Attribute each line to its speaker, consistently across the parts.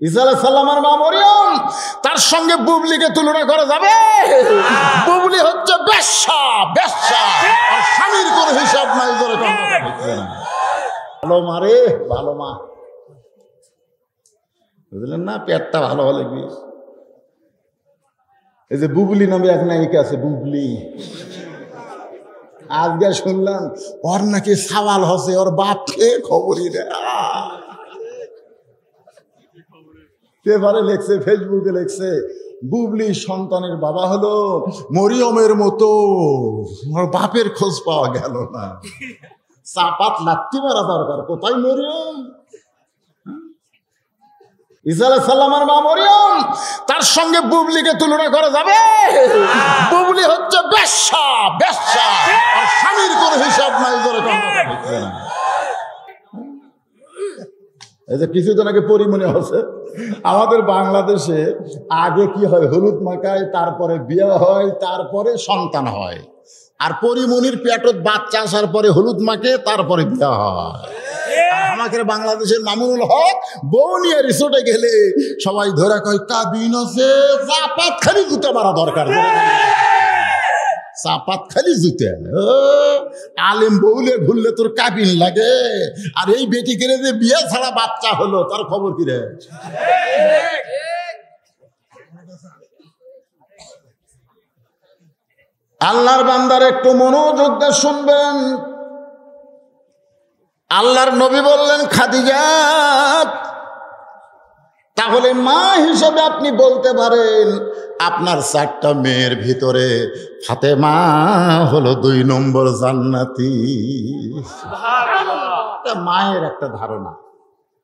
Speaker 1: ঈসা আলাইহিস সালামের মা মরিয়ম, তার সঙ্গে বুবলিকে তুলনা করা যাবে? বুবলি হচ্ছে বেশ্যা, বেশ্যা, আর স্বামীর কোনো হিসাব নাই। ধরে ভালো মা রে, ভালো মা, বুঝলেন না? পেটটা ভালো হলে কি, এই যে বুবলি নামে এক নায়িকা আছে, বুবলি, আজকে শুনলাম ওর নাকি সওয়াল হচ্ছে, ওর বাপকে খবরই দেয়। পেপারে লেখছে, ফেসবুকে লেখছে, বুবলি সন্তানের বাবা হলো মরিয়মের মতো, ওর বাপের খোঁজ পাওয়া গেল না। চাপাত লাত্তি মারা দরকার, কোথায় মরিয়ম? ঈসা আলাইহিস সালামের মা মরিয়ম, তার সঙ্গে বুবলিকে তুলনা করা যাবে? বুবলি হচ্ছে বেশ্যা, বেশ্যা, আর স্বামীর কোনো হিসাব নাই। ধরে এই যে কিছুদিন আগে পরিমণি হচ্ছে, আমাদের বাংলাদেশে আগে কি হয়, হলুদ মাখায়, তারপরে বিয়ে হয়, তারপরে সন্তান হয়। আর পরিমণির পেটত বাচ্চা আসার পরে হলুদ মাখে, তারপরে বিয়ে হয়। আমাদের বাংলাদেশের মামুনুল হক বউ নিয়ে রিসোর্টে গেলে সবাই ধরে কয় কাবিন আছে, চাপাত খালি জুতে মারা দরকার, চাপাত খালি জুতে। আলেম বউলে ভুললে তোর কাবিন লাগে, আর এই বেটি কেড়ে যে বিয়ে ছাড়া বাচ্চা হলো, তার খবর কি রে? আল্লাহর বান্দার একটু মনোযোগ দিয়ে শুনবেন। আল্লাহর নবী বললেন, খাদিজা, তাহলে মা হিসেবে আপনি বলতে পারেন আপনার 4টা মেয়ের ভিতরে ফাতেমা হলো 2 নম্বর জান্নাতি। মায়ের একটা ধারণা।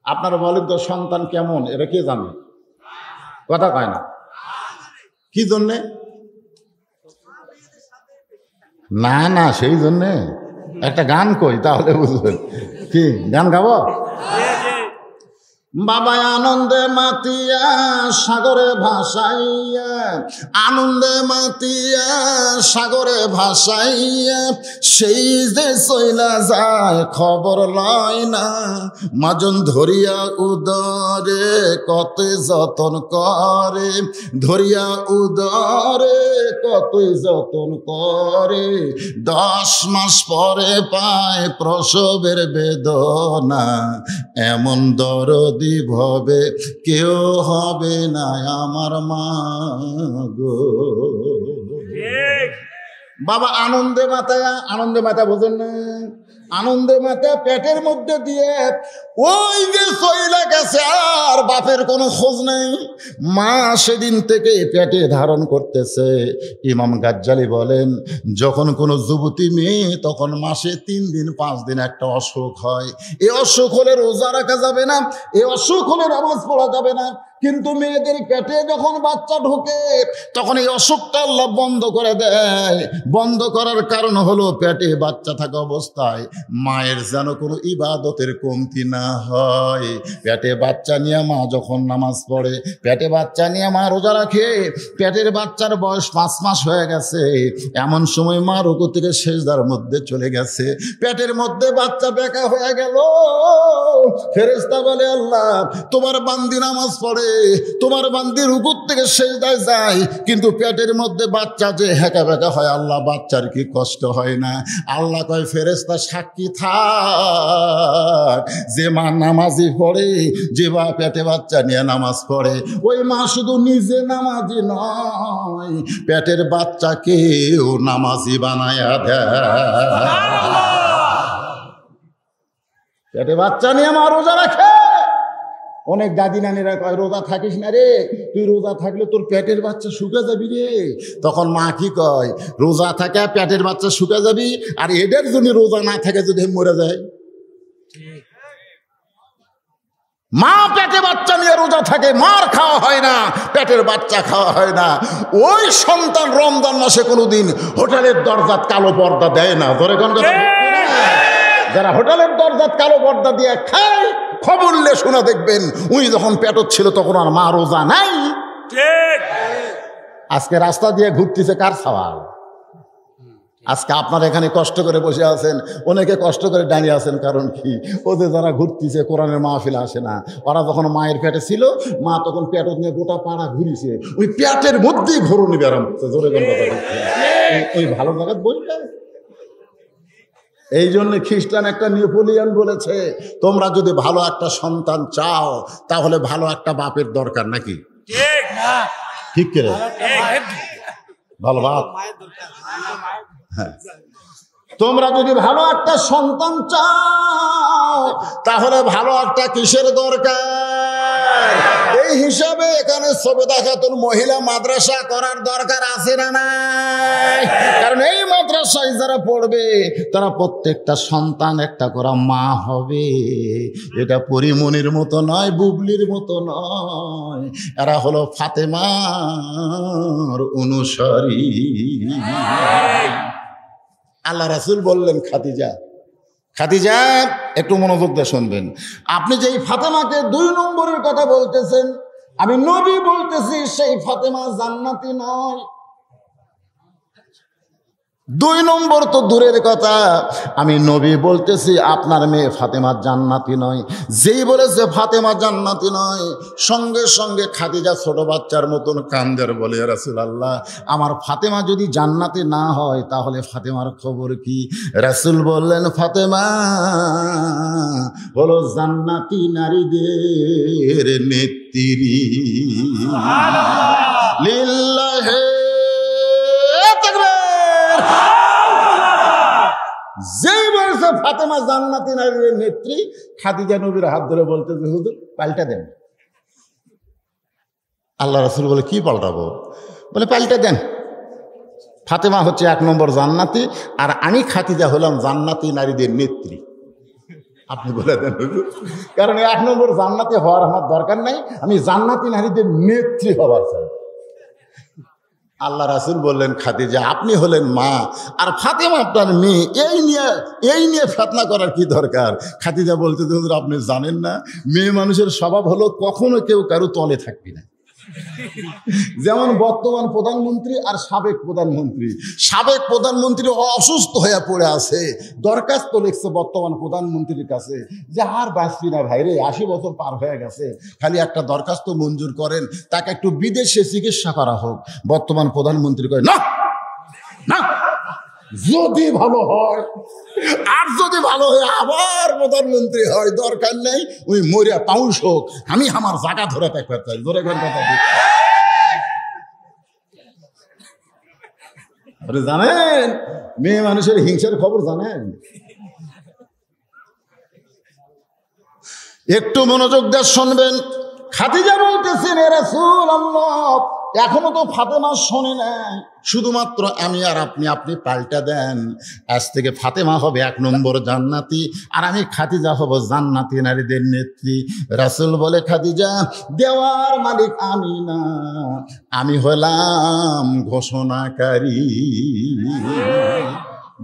Speaker 1: আপনারা বলেন তো, সন্তান কেমন এটা কে জানে? কথা কয় না। কি জন্যে? না না, সেই জন্যে একটা গান কই, তাহলে বুঝবেন। কি গান গাবো? বাবা আনন্দে মাতিয়া সাগরে ভাসাইয়া, আনন্দে মাতিয়া সাগরে ভাসাইয়া, সেই যে চইলা যায় খবর লয় না, মাজন ধরিয়া উদরে কতই যতন করে, ধরিয়া উদরে কতই যতন করে, 10 মাস পরে পায় প্রসবের বেদনা, এমন দরদ ভাবে কেউ হবে না আমার মা গো। বাবা আনন্দে মাথায়, আনন্দে মাথা বোঝেন না? আনন্দে মাথা পেটের মধ্যে দিয়ে ওই যে চইলা গেছে, আর বাপের কোনো খোঁজ নেই। মা সেদিন থেকে পেটে ধারণ করতেছে। ইমাম গাজ্জালি বলেন, যখন কোনো যুবতী মেয়ে, তখন মাসে 3 দিন 5 দিন একটা অসুখ হয়। এই অসুখ হলে রোজা রাখা যাবে না, এই অসুখ হলে নামাজ পড়া যাবে না। কিন্তু মেয়েদের পেটে যখন বাচ্চা ঢোকে, তখন এই অসুখটা আল্লাহ বন্ধ করে দেয়। বন্ধ করার কারণ হলো পেটে বাচ্চা থাকা অবস্থায় মায়ের যেন কোনো ইবাদতের কমতি না হয়। পেটে বাচ্চা নিয়ে মা যখন নামাজ পড়ে, পেটে বাচ্চা নিয়ে মা রোজা রাখে, পেটের বাচ্চার বয়স 5 মাস হয়ে গেছে, এমন সময় মা রুকু থেকে সিজদার মধ্যে চলে গেছে, পেটের মধ্যে বাচ্চা বেকা হয়ে গেল। ফেরেশতা বলে, আল্লাহ তোমার বান্দি নামাজ পড়ে, তোমার বান্দি রুকু থেকে সিজদায় যায়, কিন্তু পেটের মধ্যে বাচ্চা যে হেঁকা বেকা হয়, আল্লাহ বাচ্চার কি কষ্ট হয় না? আল্লাহ কয়, ফেরেশতা সাক্ষী থাক, যে মা নামাজি পড়ে, যে বা পেটে বাচ্চা নিয়ে নামাজ পড়ে, ওই মা শুধু নিজে নামাজি নয়, পেটের বাচ্চাকেও নামাজি বানায়া দেয়। পেটে বাচ্চা নিয়ে মা রোজা রাখে। অনেক দাদি নানিরা কয়, রোজা থাকিস না রে, তুই রোজা থাকলে তোর পেটের বাচ্চা শুকে যাবি রে। তখন মা কি কয়, রোজা থাকে পেটের বাচ্চা শুকে যাবি, আর এদের জন্য রোজা না থাকে যদি মরে যায়। মা পেটে বাচ্চা নিয়ে রোজা থাকে, মার খাওয়া হয় না, পেটের বাচ্চা খাওয়া হয় না। ওই সন্তান রমজান মাসে কোনোদিন হোটেলের দরজাত কালো পর্দা দেয় না। ধরে কোন কথা? যারা হোটেলের দরজাত কালো পর্দা দিয়ে খায়, খবর লে শোনা দেখবেন, উনি যখন পেটত ছিল তখন আর মা রোজা নাই। আজকে রাস্তা দিয়ে ঘুরতেছে কার সওয়াল? আজকে আপনারা এখানে কষ্ট করে বসে আছেন, অনেকে কষ্ট করে দাঁড়িয়ে আছেন, কারণ কি? ওদের যারা ঘুরতেছে, কোরআনের মাহফিল আসে না, ওরা যখন মায়ের পেটে ছিল, মা তখন পেট নিয়ে গোটা পাড়া ঘুরিছে, ওই পেটের মধ্যেই ঘুরুনি ব্যারাম করছে, জোরে কথা ওই ভালো জায়গায় বলবে। এই জন্য খ্রিস্টান একটা নেপোলিয়ন বলেছে, তোমরা যদি ভালো একটা সন্তান চাও তাহলে ভালো একটা বাপের দরকার, নাকি ঠিক করে? ভালো বাপ, হ্যাঁ। তোমরা যদি ভালো একটা সন্তান চাও তাহলে ভালো একটা কিসের দরকার? এই হিসাবে এখানে সবেদা খাতুন মহিলা মাদ্রাসা করার দরকার আছে না নাই? কারণ এই মাদ্রাসায় যারা পড়বে তারা প্রত্যেকটা সন্তান একটা করে মা হবে। এটা পরিমনির মতো নয়, বুবলির মতো নয়, এরা হলো ফাতেমার অনুসারী। আল্লাহ রাসূল বললেন, খাদিজা, খাদিজা একটু মনোযোগ দিয়ে শুনবেন। আপনি যেই ফাতেমাকে 2 নম্বরের কথা বলতেছেন, আমি নবী বলতেছি সেই ফাতেমা জান্নাতি নয়। 2 নম্বর তো দূরের কথা, আমি নবী বলতেছি আপনার মেয়ে ফাতেমা জান্নাতি নয়। যেই বলেছে ফাতেমা জান্নাতি নয়, সঙ্গে সঙ্গে খাদিজা ছোট বাচ্চার মতন কান্দের বলে, ইয়া রাসূলুল্লাহ, আমার ফাতেমা যদি জান্নাতি না হয় তাহলে ফাতেমার খবর কি? রাসূল বললেন, ফাতেমা হলো জান্নাতি নারীদের নেত্রী। লিল্লাহি যেই বলছে ফাতেমা জান্নাতি নারীর নেত্রী, খাদিজা নবীর হাত ধরে বলতে, হুজুর পাল্টা দেন। আল্লাহ রাসূল বলে, কি পাল্টাবো? বলে, পাল্টা দেন, ফাতেমা হচ্ছে 1 নম্বর জান্নাতি, আর আমি খাদিজা হলাম জান্নাতি নারীদের নেত্রী। আপনি বলে দেন হুজুর, কারণ 1 নম্বর জান্নাতি হওয়ার আমার দরকার নাই, আমি জান্নাতি নারীদের নেত্রী হবার চাই। আল্লাহ রাসূল বললেন, খাদিজা আপনি হলেন মা, আর ফাতেমা আপনার মেয়ে, এই নিয়ে ফিতনা করার কি দরকার? খাদিজা বলতে, হুজুর আপনি জানেন না, মেয়ে মানুষের স্বভাব হলো কখনো কেউ কারো তলে থাকবি না। যেমন বর্তমান প্রধানমন্ত্রী আর সাবেক প্রধানমন্ত্রী, সাবেক প্রধানমন্ত্রী অসুস্থ হয়ে পড়ে আছে, দরখাস্ত লিখছে বর্তমান প্রধানমন্ত্রীর কাছে যে আর বাঁচবি না ভাই রে, 80 বছর পার হয়ে গেছে, খালি একটা দরখাস্ত মঞ্জুর করেন, তাকে একটু বিদেশে চিকিৎসা করা হোক। বর্তমান প্রধানমন্ত্রী কয়, না না, যদি ভালো হয়, আর যদি ভালো হয় আবার প্রধানমন্ত্রী হয়, দরকার নেই, ওই মরিয়া পাউস হোক, আমি আমার জায়গা ধরে থাকতে চাই। ধরে কথা জানেন, মেয়ে মানুষের হিংসার খবর জানেন? একটু মনোযোগ দিয়ে শুনবেন। খাদিজা বলতেছেন, এ রাসূলুল্লাহ, এখনো তো ফাতেমা শোনে নাই, শুধুমাত্র আমি আর আপনি পাল্টা দেন, আজ থেকে ফাতেমা হবে 1 নম্বর জান্নাতি, আর আমি খাদিজা হব জান্নাতি নারীদের নেত্রী। রাসূল বলে, খাদিজা দেওয়ার মালিক আমি না, আমি হলাম ঘোষণাকারী।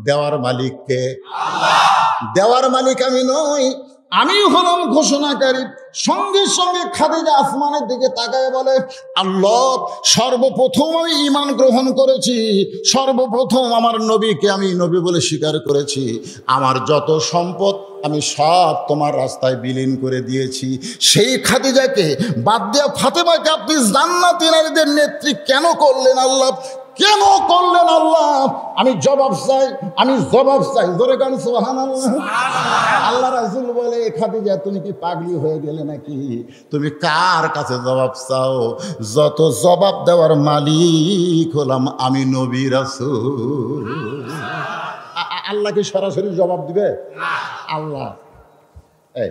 Speaker 1: দেওয়ার মালিক কে? দেওয়ার মালিক আমি নই, আমি হলাম ঘোষণাকারী। সঙ্গে সঙ্গে খাদিজা আসমানের দিকে তাকায় বলে, আল্লাহ, সর্বপ্রথম আমি ঈমান গ্রহণ করেছি, সর্বপ্রথম আমার নবীকে আমি নবী বলে স্বীকার করেছি, আমার যত সম্পদ আমি সব তোমার রাস্তায় বিলীন করে দিয়েছি। সেই খাদিজাকে বাদ দিয়ে ফাতেমাকে আপনি জান্নাতি নারীদের নেত্রী কেন করলেন আল্লাহ? কেন করলেন আল্লাহ? আমি জবাব চাই, আমি জবাব চাই। জোরে গান সুবহানাল্লাহ। আল্লাহ রাসূল বলে, খাদিজা তুমি কি পাগলি হয়ে গেলে নাকি? তুমি কার কাছে জবাব চাও? যত জবাব দেওয়ার মালিক হলাম আমি নবী রাসূল। আল্লাহ কি সরাসরি জবাব দিবে? আল্লাহ এই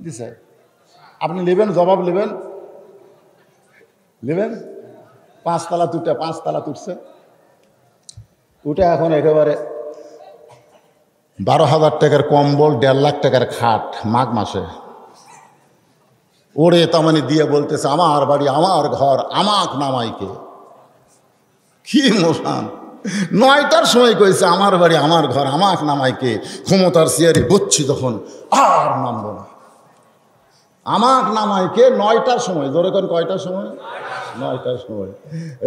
Speaker 1: দিছে, আপনি নেবেন, জবাব নেবেন, 5 তালা তুটছে, উঠে এখন একেবারে 12,000 টাকার কম্বল, 1.5 লাখ টাকার খাট মাঘ মাসে ওরে তামানি দিয়ে বলতেছে, আমার বাড়ি, আমার ঘর, আমাক নামাইকে। কি মোশান! 9টার সময় কইছে আমার বাড়ি, আমার ঘর, আমাক নামাইকে। ক্ষমতার চেয়ারে বসছি তখন আর নামবো না, আমাক নামাইকে। 9টার সময়, ধরে কোন কয়টার সময়? 9টার সময়।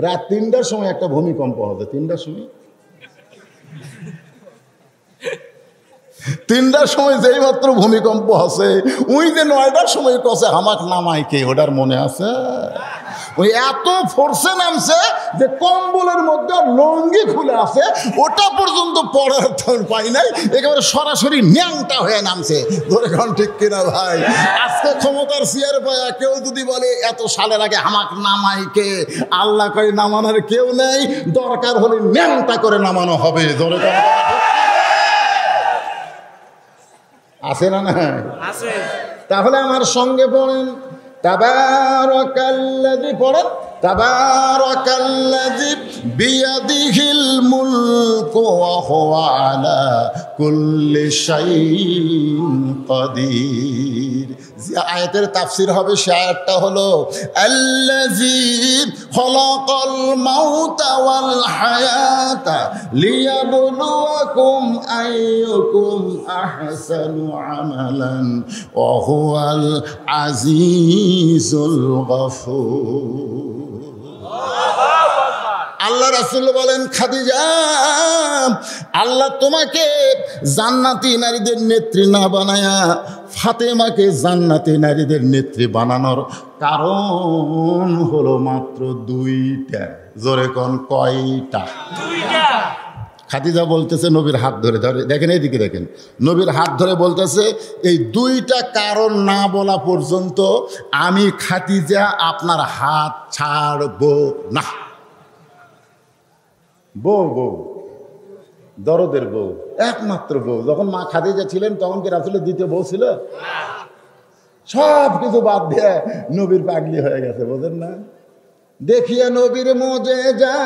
Speaker 1: রাত 3টার সময় একটা ভূমিকম্প হবে, 3টার সময় 3টার সময় যেই মাত্র ভূমিকম্প আছে, ওই যে 9টার সময় কষে হামাক নামাই কে, ওটার মনে আছে? ওই এত ফোর্সে নামছে যে কম্বলের মধ্যে লঙ্গি খুলে আছে, ওটা পর্যন্ত পড়ার পাই নাই, একেবারে সরাসরি ন্যাংটা হয়ে নামছে। ধরে কোন ঠিক কিনা ভাই? আজকে ক্ষমতার চেয়ার পায়া কেউ যদি বলে এত সালের আগে হামাক নামাই কে, আল্লাহ কই নামানোর কেউ নেই, দরকার হলে ন্যাংটা করে নামানো হবে। ধরে কোন আছে না? না আছে। তাহলে আমার সঙ্গে পড়েন তাবারাকাল্লাযী, পড়েন তাবারাকাল্লাযী বিয়াদিহিল মুলকু ওয়া হুয়া আলা কুল্লি শাইইন কাদির। যে আয়াতের তাফসীর হবে সে আয়াতটা হলো আল্লাযী খালাকাল মাউতা ওয়াল হায়াতা লিয়াবলুয়াকুম আইয়ুকুম আহসানু আমালান ওয়া হুয়াল আজিজুল গফুর। আল্লাহ রাসূল বলেন, খাদিজা, আল্লাহ তোমাকে জান্নাতি নারীদের নেত্রী না বানায়া ফাতেমাকে জান্নাতি নারীদের নেত্রী বানানোর কারণ হলো মাত্র 2টা। জোরে কোন কয়টা? 2টা। খাদিজা বলতেছে নবীর হাত ধরে ধরে, দেখেন এইদিকে দেখেন, নবীর হাত ধরে বলতেছে এই 2টা কারণ না বলা পর্যন্ত আমি খাদিজা আপনার হাত ছাড়বো না। বউ বউ দরদের বউ, একমাত্র বউ। যখন মা খাদিজা ছিলেন তখন কি রাসূলের দ্বিতীয় বউ ছিল? সব কিছু বাদ দিয়ে নবীর পাগলি হয়ে গেছে, বোঝেন না? দেখিয়া নবীর মুজিজা,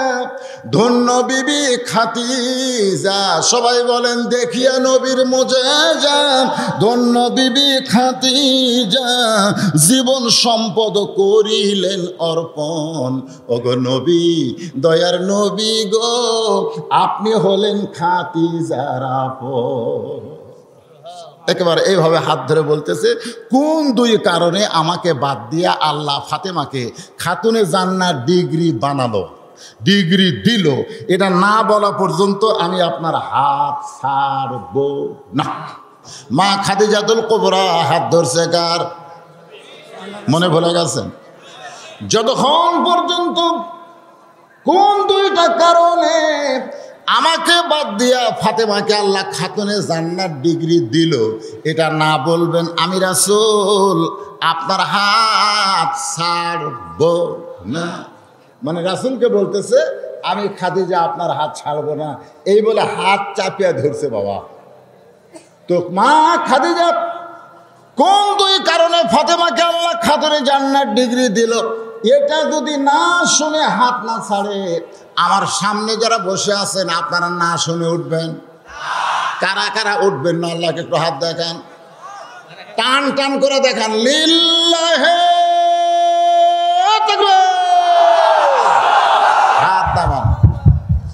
Speaker 1: ধন্য বিবি খাদিজা। সবাই বলেন, দেখিয়া নবীর মুজিজা, ধন্য বিবি খাদিজা, জীবন সম্পদ করিলেন অর্পণ। ওগো নবী, দয়ার নবী গো, আপনি হলেন খাদিজার আপন। একেবারে এইভাবে হাত ধরে বলতেছে, কোন 2 কারণে আমাকে বাদ দিয়া আল্লাহ ফাতেমাকে খাতুনে জান্নাত ডিগ্রি বানালো, ডিগ্রি দিল, এটা না বলা পর্যন্ত আমি আপনার হাত ছাড়বো না। মা খাদিজাতুল কুবরা হাত ধরছে কার? মনে ভুলে গেছেন? যতক্ষণ পর্যন্ত কোন 2টা কারণে আমাকে বাদ দিয়া ফাতেমাকে আল্লাহ খাতুনে জান্নাত ডিগ্রি দিল, এটা না বলবেন আমি রাসূল আপনার হাত ছাড়ব না। মানে রাসূলকে বলতেছে আমি খাদিজা আপনার হাত ছাড়বো না, এই বলে হাত চাপিয়া ধরছে। বাবা, তো মা খাদিজা কোন 2 কারণে ফাতেমাকে আল্লাহ খাতুনে জান্নাত ডিগ্রি দিল, এটা যদি না শুনে হাত না ছাড়ে, আমার সামনে যারা বসে আছেন আপনারা না শুনে উঠবেন? কারা কারা উঠবেন না? আল্লাহকে একটু হাত দেখান, টান টান করে দেখান। লিল্লাহে তাকবীর, হাত দাবান।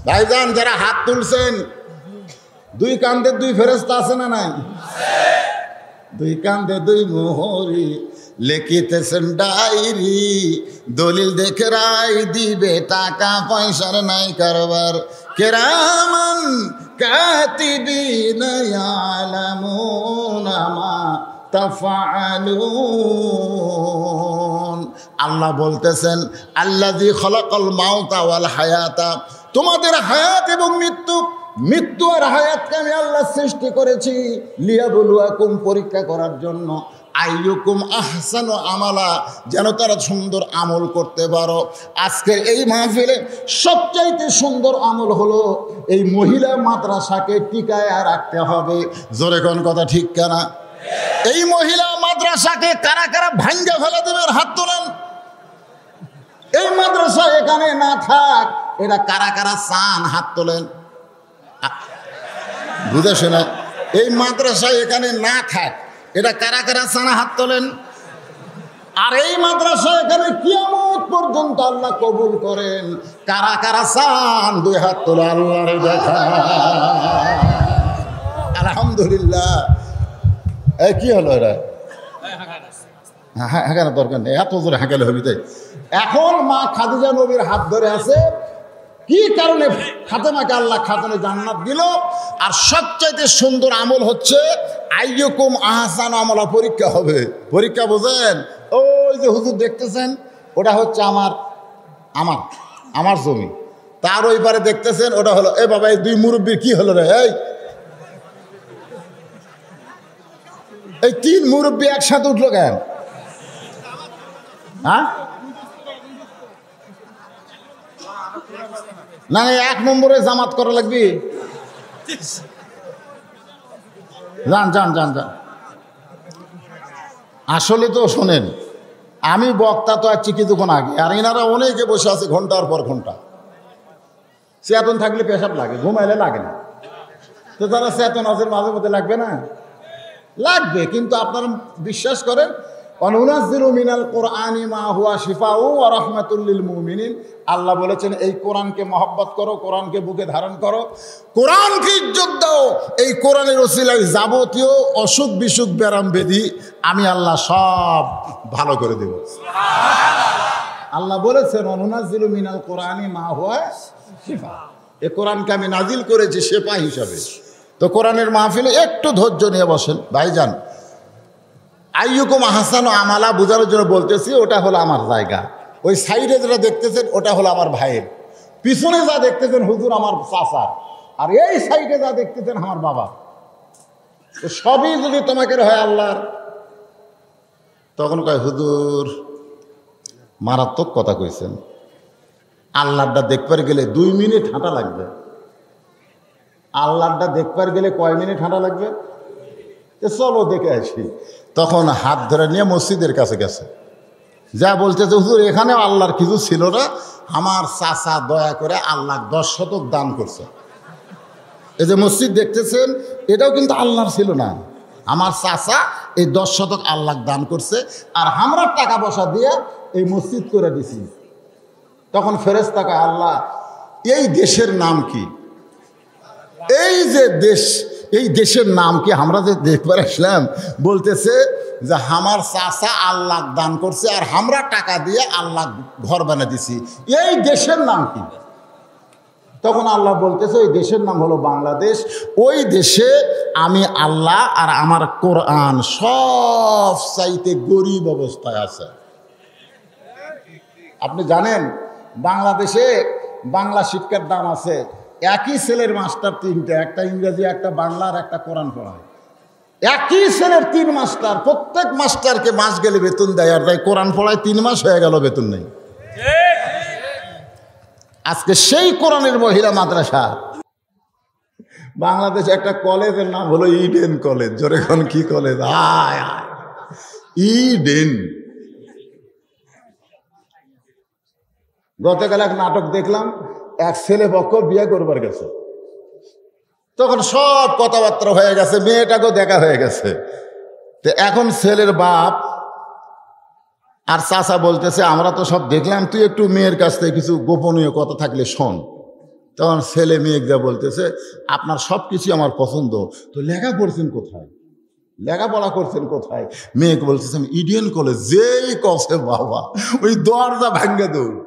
Speaker 1: ভাইজান, যারা হাত তুলছেন, 2 কান্দে 2 ফেরেশতা আছে না নাই? 2 কান্দে 2 মোহরি লিখিতেছেন ডায়েরি, দলিল দেখে রায় দিবে, টাকা পয়সার নাই কারবার। কিরামান কাতিবিনা ইয়ালামুনা মা তাফআলুন। আল্লাহ বলতেছেন, আল্লাযী খালাকাল মাউতা ওয়াল হায়াতা, তোমাদের হায়াত এবং মৃত্যু, মৃত্যু আর হায়াতকে আমি আল্লাহ সৃষ্টি করেছি লিয়াবলুয়াকুম, পরীক্ষা করার জন্য, আইয়ুকুম আহসানু আমালা, যেন তারা সুন্দর আমল করতে পারো। আজকের এই মাহফিলে সবচাইতে সুন্দর আমল হলো এই মহিলা মাদ্রাসাকে টিকায় রাখতে হবে। জোরে কোন কথা ঠিক কেনা? এই মহিলা মাদ্রাসাকে কারা কারা ভাঙ্গা ফেলে দেবেন? হাত তোলেন। এই মাদ্রাসা এখানে না থাক, এটা কারা কারা চান? হাত তোলেন। বুঝেছে না? এই মাদ্রাসা এখানে না থাক, এটা কারা কারা চান? হাত তোলেন। আর এই মাদ্রাসা এখানে কিয়ামত পর্যন্ত আল্লাহ কবুল করেন, কারা কারা চান? 2 হাত তোলে, আল্লাহরে দেখা। আলহামদুলিল্লাহ। এই কি হলো? এরা হাঁকানোর দরকার নেই, এত জোরে হাঁকালে হবি তাই। এখন মা খাদিজা নবীর হাত ধরে আছে, কি কারণে ফাতেমাকে আল্লাহ খাতুনে জান্নাত দিল। আর সবচাইতে সুন্দর আমল হচ্ছে আইয়ুকুম আহসানু আমালা, পরীক্ষা হবে। পরীক্ষা বোঝেন? ওই যে হুজুর দেখতেছেন, ওটা হচ্ছে আমার জমি। তার ওই পারে দেখতেছেন, ওটা হলো এ বাবা, এই দুই মুরব্বীর কি হলো রে? এই তিন মুরব্বী একসাথে উঠলো কেন? হ্যাঁ, না এক নম্বরে জামাত করা লাগবে। যান। আসলে তো শোনেন, আমি বক্তা তো আছি কিছুক্ষণ আগে, আর এনারা অনেকে বসে আছে ঘন্টার পর ঘন্টা। চেতন থাকলে পেশাব লাগে, ঘুমাইলে লাগে না। তো তারা চেতন আছে, মাঝে মধ্যে লাগবে না? লাগবে। কিন্তু আপনারা বিশ্বাস করেন, অনুনাজ্জিলু মিনাল কোরআনি মা হুয়া শিফাউ ওয়া রাহমাতুল লিল মুমিনিন। আল্লাহ বলেছেন এই কোরআনকে মহব্বত করো, কোরআনকে বুকে ধারণ করো, কোরআনকে ইজ্জত দাও। এই কোরআনের ওসিলায় যাবতীয় অসুখ বিসুখ ব্যারাম ব্যাধি আমি আল্লাহ সব ভালো করে দেব। আল্লাহ বলেছেন অনুনাজ্জিলু মিনাল কোরআনি মা হুয়া শিফা, এই কোরআনকে আমি নাজিল করেছি শেফা হিসাবে। তো কোরআনের মাহফিলে একটু ধৈর্য নিয়ে বসেন ভাইজান। আইয়ুকুম আহসানু আমালা বোঝানোর জন্য বলতেছি, ওটা হলো আমার জায়গা। ওই সাইডে যেটা দেখতেছেন ওটা হলো আমার ভাইয়ের, পিছনে যা দেখতেছেন হুজুর আমার চাচার, আর এই সাইডে যা দেখতেছেন আমার বাবা। তো সবই যদি তোমাকে হয় আল্লাহর, তখন কয় হুজুর মারাত্মক কথা কইছেন। আল্লাহটা দেখবার গেলে 2 মিনিট হাঁটা লাগবে। আল্লাহটা দেখবার গেলে কয় মিনিট হাঁটা লাগবে? চলো দেখে আসি। তখন হাত ধরে নিয়ে মসজিদের কাছে গেছে, যা বলতেছে হুজুর এখানে আল্লাহর কিছু ছিল না, আমার চাচা দয়া করে আল্লাহ 10 শতক দান করছে। এই যে মসজিদ দেখতেছেন এটাও কিন্তু আল্লাহর ছিল না, আমার চাচা এই 10 শতক আল্লাহ দান করছে, আর আমরা টাকা পয়সা দিয়ে এই মসজিদ করে দিছি। তখন ফেরেশতা কয় আল্লাহ এই দেশের নাম কি? এই যে দেশ, এই দেশের নাম কি? আমরা যে দেখবার আসলাম বলতেছে যে আমার চাচা আল্লাহ দান করছে, আর আমরা টাকা দিয়ে আল্লাহ ঘর বানিয়ে দিছি, এই দেশের নাম কি? তখন আল্লাহ বলতেছে ওই দেশের নাম হলো বাংলাদেশ। ওই দেশে আমি আল্লাহ আর আমার কোরআন সব চাইতে গরিব অবস্থায় আছে। আপনি জানেন বাংলাদেশে বাংলা শিক্ষার দাম আছে, একই ছেলের মাস্টার 3টে, একটা ইংরেজি, একটা বাংলা আর একটা কোরআন পড়ায়। একই ছেলের 3 মাস্টার, প্রত্যেক মাস্টারকে মাস গেলে বেতন দেয়, আর তাই কোরআন পড়ায় 3 মাস হয়ে গেল বেতন নেই। আজকে সেই কোরআনের মহিলা মাদ্রাসা বাংলাদেশে একটা কলেজের নাম হলো ইডেন কলেজ। জোরে এখন কি কলেজ? ইডেন। গতকাল এক নাটক দেখলাম, এক ছেলে পক্ষ বিয়ে করবার গেছে, তখন সব কথাবার্তা হয়ে গেছে, মেয়েটাকেও দেখা হয়ে গেছে। তো এখন ছেলের বাপ আর চাচা বলতেছে আমরা তো সব দেখলাম, তুই একটু মেয়ের কাছ থেকে কিছু গোপনীয় কথা থাকলে শোন। তখন ছেলে মেয়েকে যা বলতেছে আপনার সব কিছু আমার পছন্দ, তো লেখা পড়ছেন কোথায়, লেখাপড়া করছেন কোথায়? মেয়েকে বলতেছে আমি ইডেন কলেজ। যেই কসে বাবা ওই দরজা ভাঙ্গা দৌড়,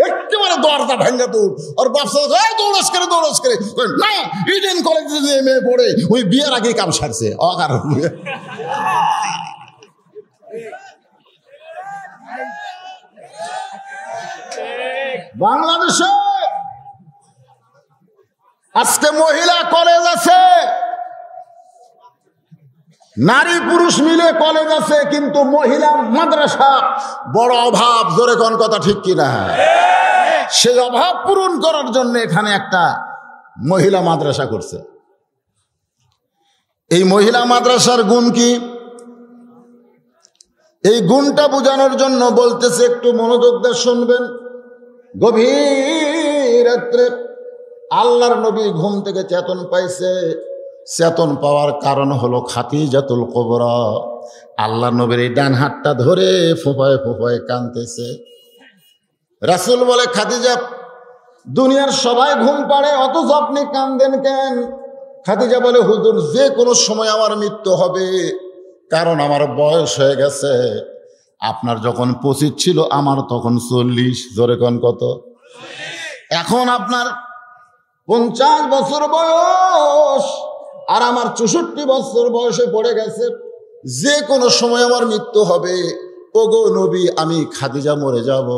Speaker 1: একেবারে দরজা ভাঙ্গা দৌড়। আর বাপসা দৌড়স করে না, ইডেন কলেজে যে মেয়ে পড়ে ওই বিয়ের আগে কাম সারছে অকারণ। বাংলাদেশে আজকে মহিলা কলেজ আছে, নারী পুরুষ মিলে কলেজ আছে, কিন্তু মহিলা মাদ্রাসা বড় অভাব। জোরে কোন কথা ঠিক কিনা? সেই অভাব পূরণ করার জন্য এখানে একটা মহিলা মাদ্রাসা করছে। এই মহিলা মাদ্রাসার গুণ কি? এই গুণটা বোঝানোর জন্য বলতেছে, একটু মনোযোগ দিয়ে শুনবেন। গভীর রাত্রে আল্লাহর নবী ঘুম থেকে চেতন পাইছে। চেতন পাওয়ার কারণ হলো খাদিজাতুল কুবরা। আল্লাহর নবীর এই ডান হাতটা ধরে ফোঁপায় ফোঁপায় কাঁদতেছে। রাসূল বলে খাদিজা, দুনিয়ার সবাই ঘুম পাড়ে অথচ আপনি কাঁদেন কেন? খাদিজা বলে হুজুর যে কোনো সময় আমার মৃত্যু হবে, কারণ আমার বয়স হয়ে গেছে। আপনার যখন 25 ছিল, আমার তখন 40। জোরে কোন কত? এখন আপনার 50 বছর বয়স আর আমার 64 বছর বয়সে পড়ে গেছে, যে কোনো সময় আমার মৃত্যু হবে। ওগো নবী, আমি খাদিজা মরে যাব,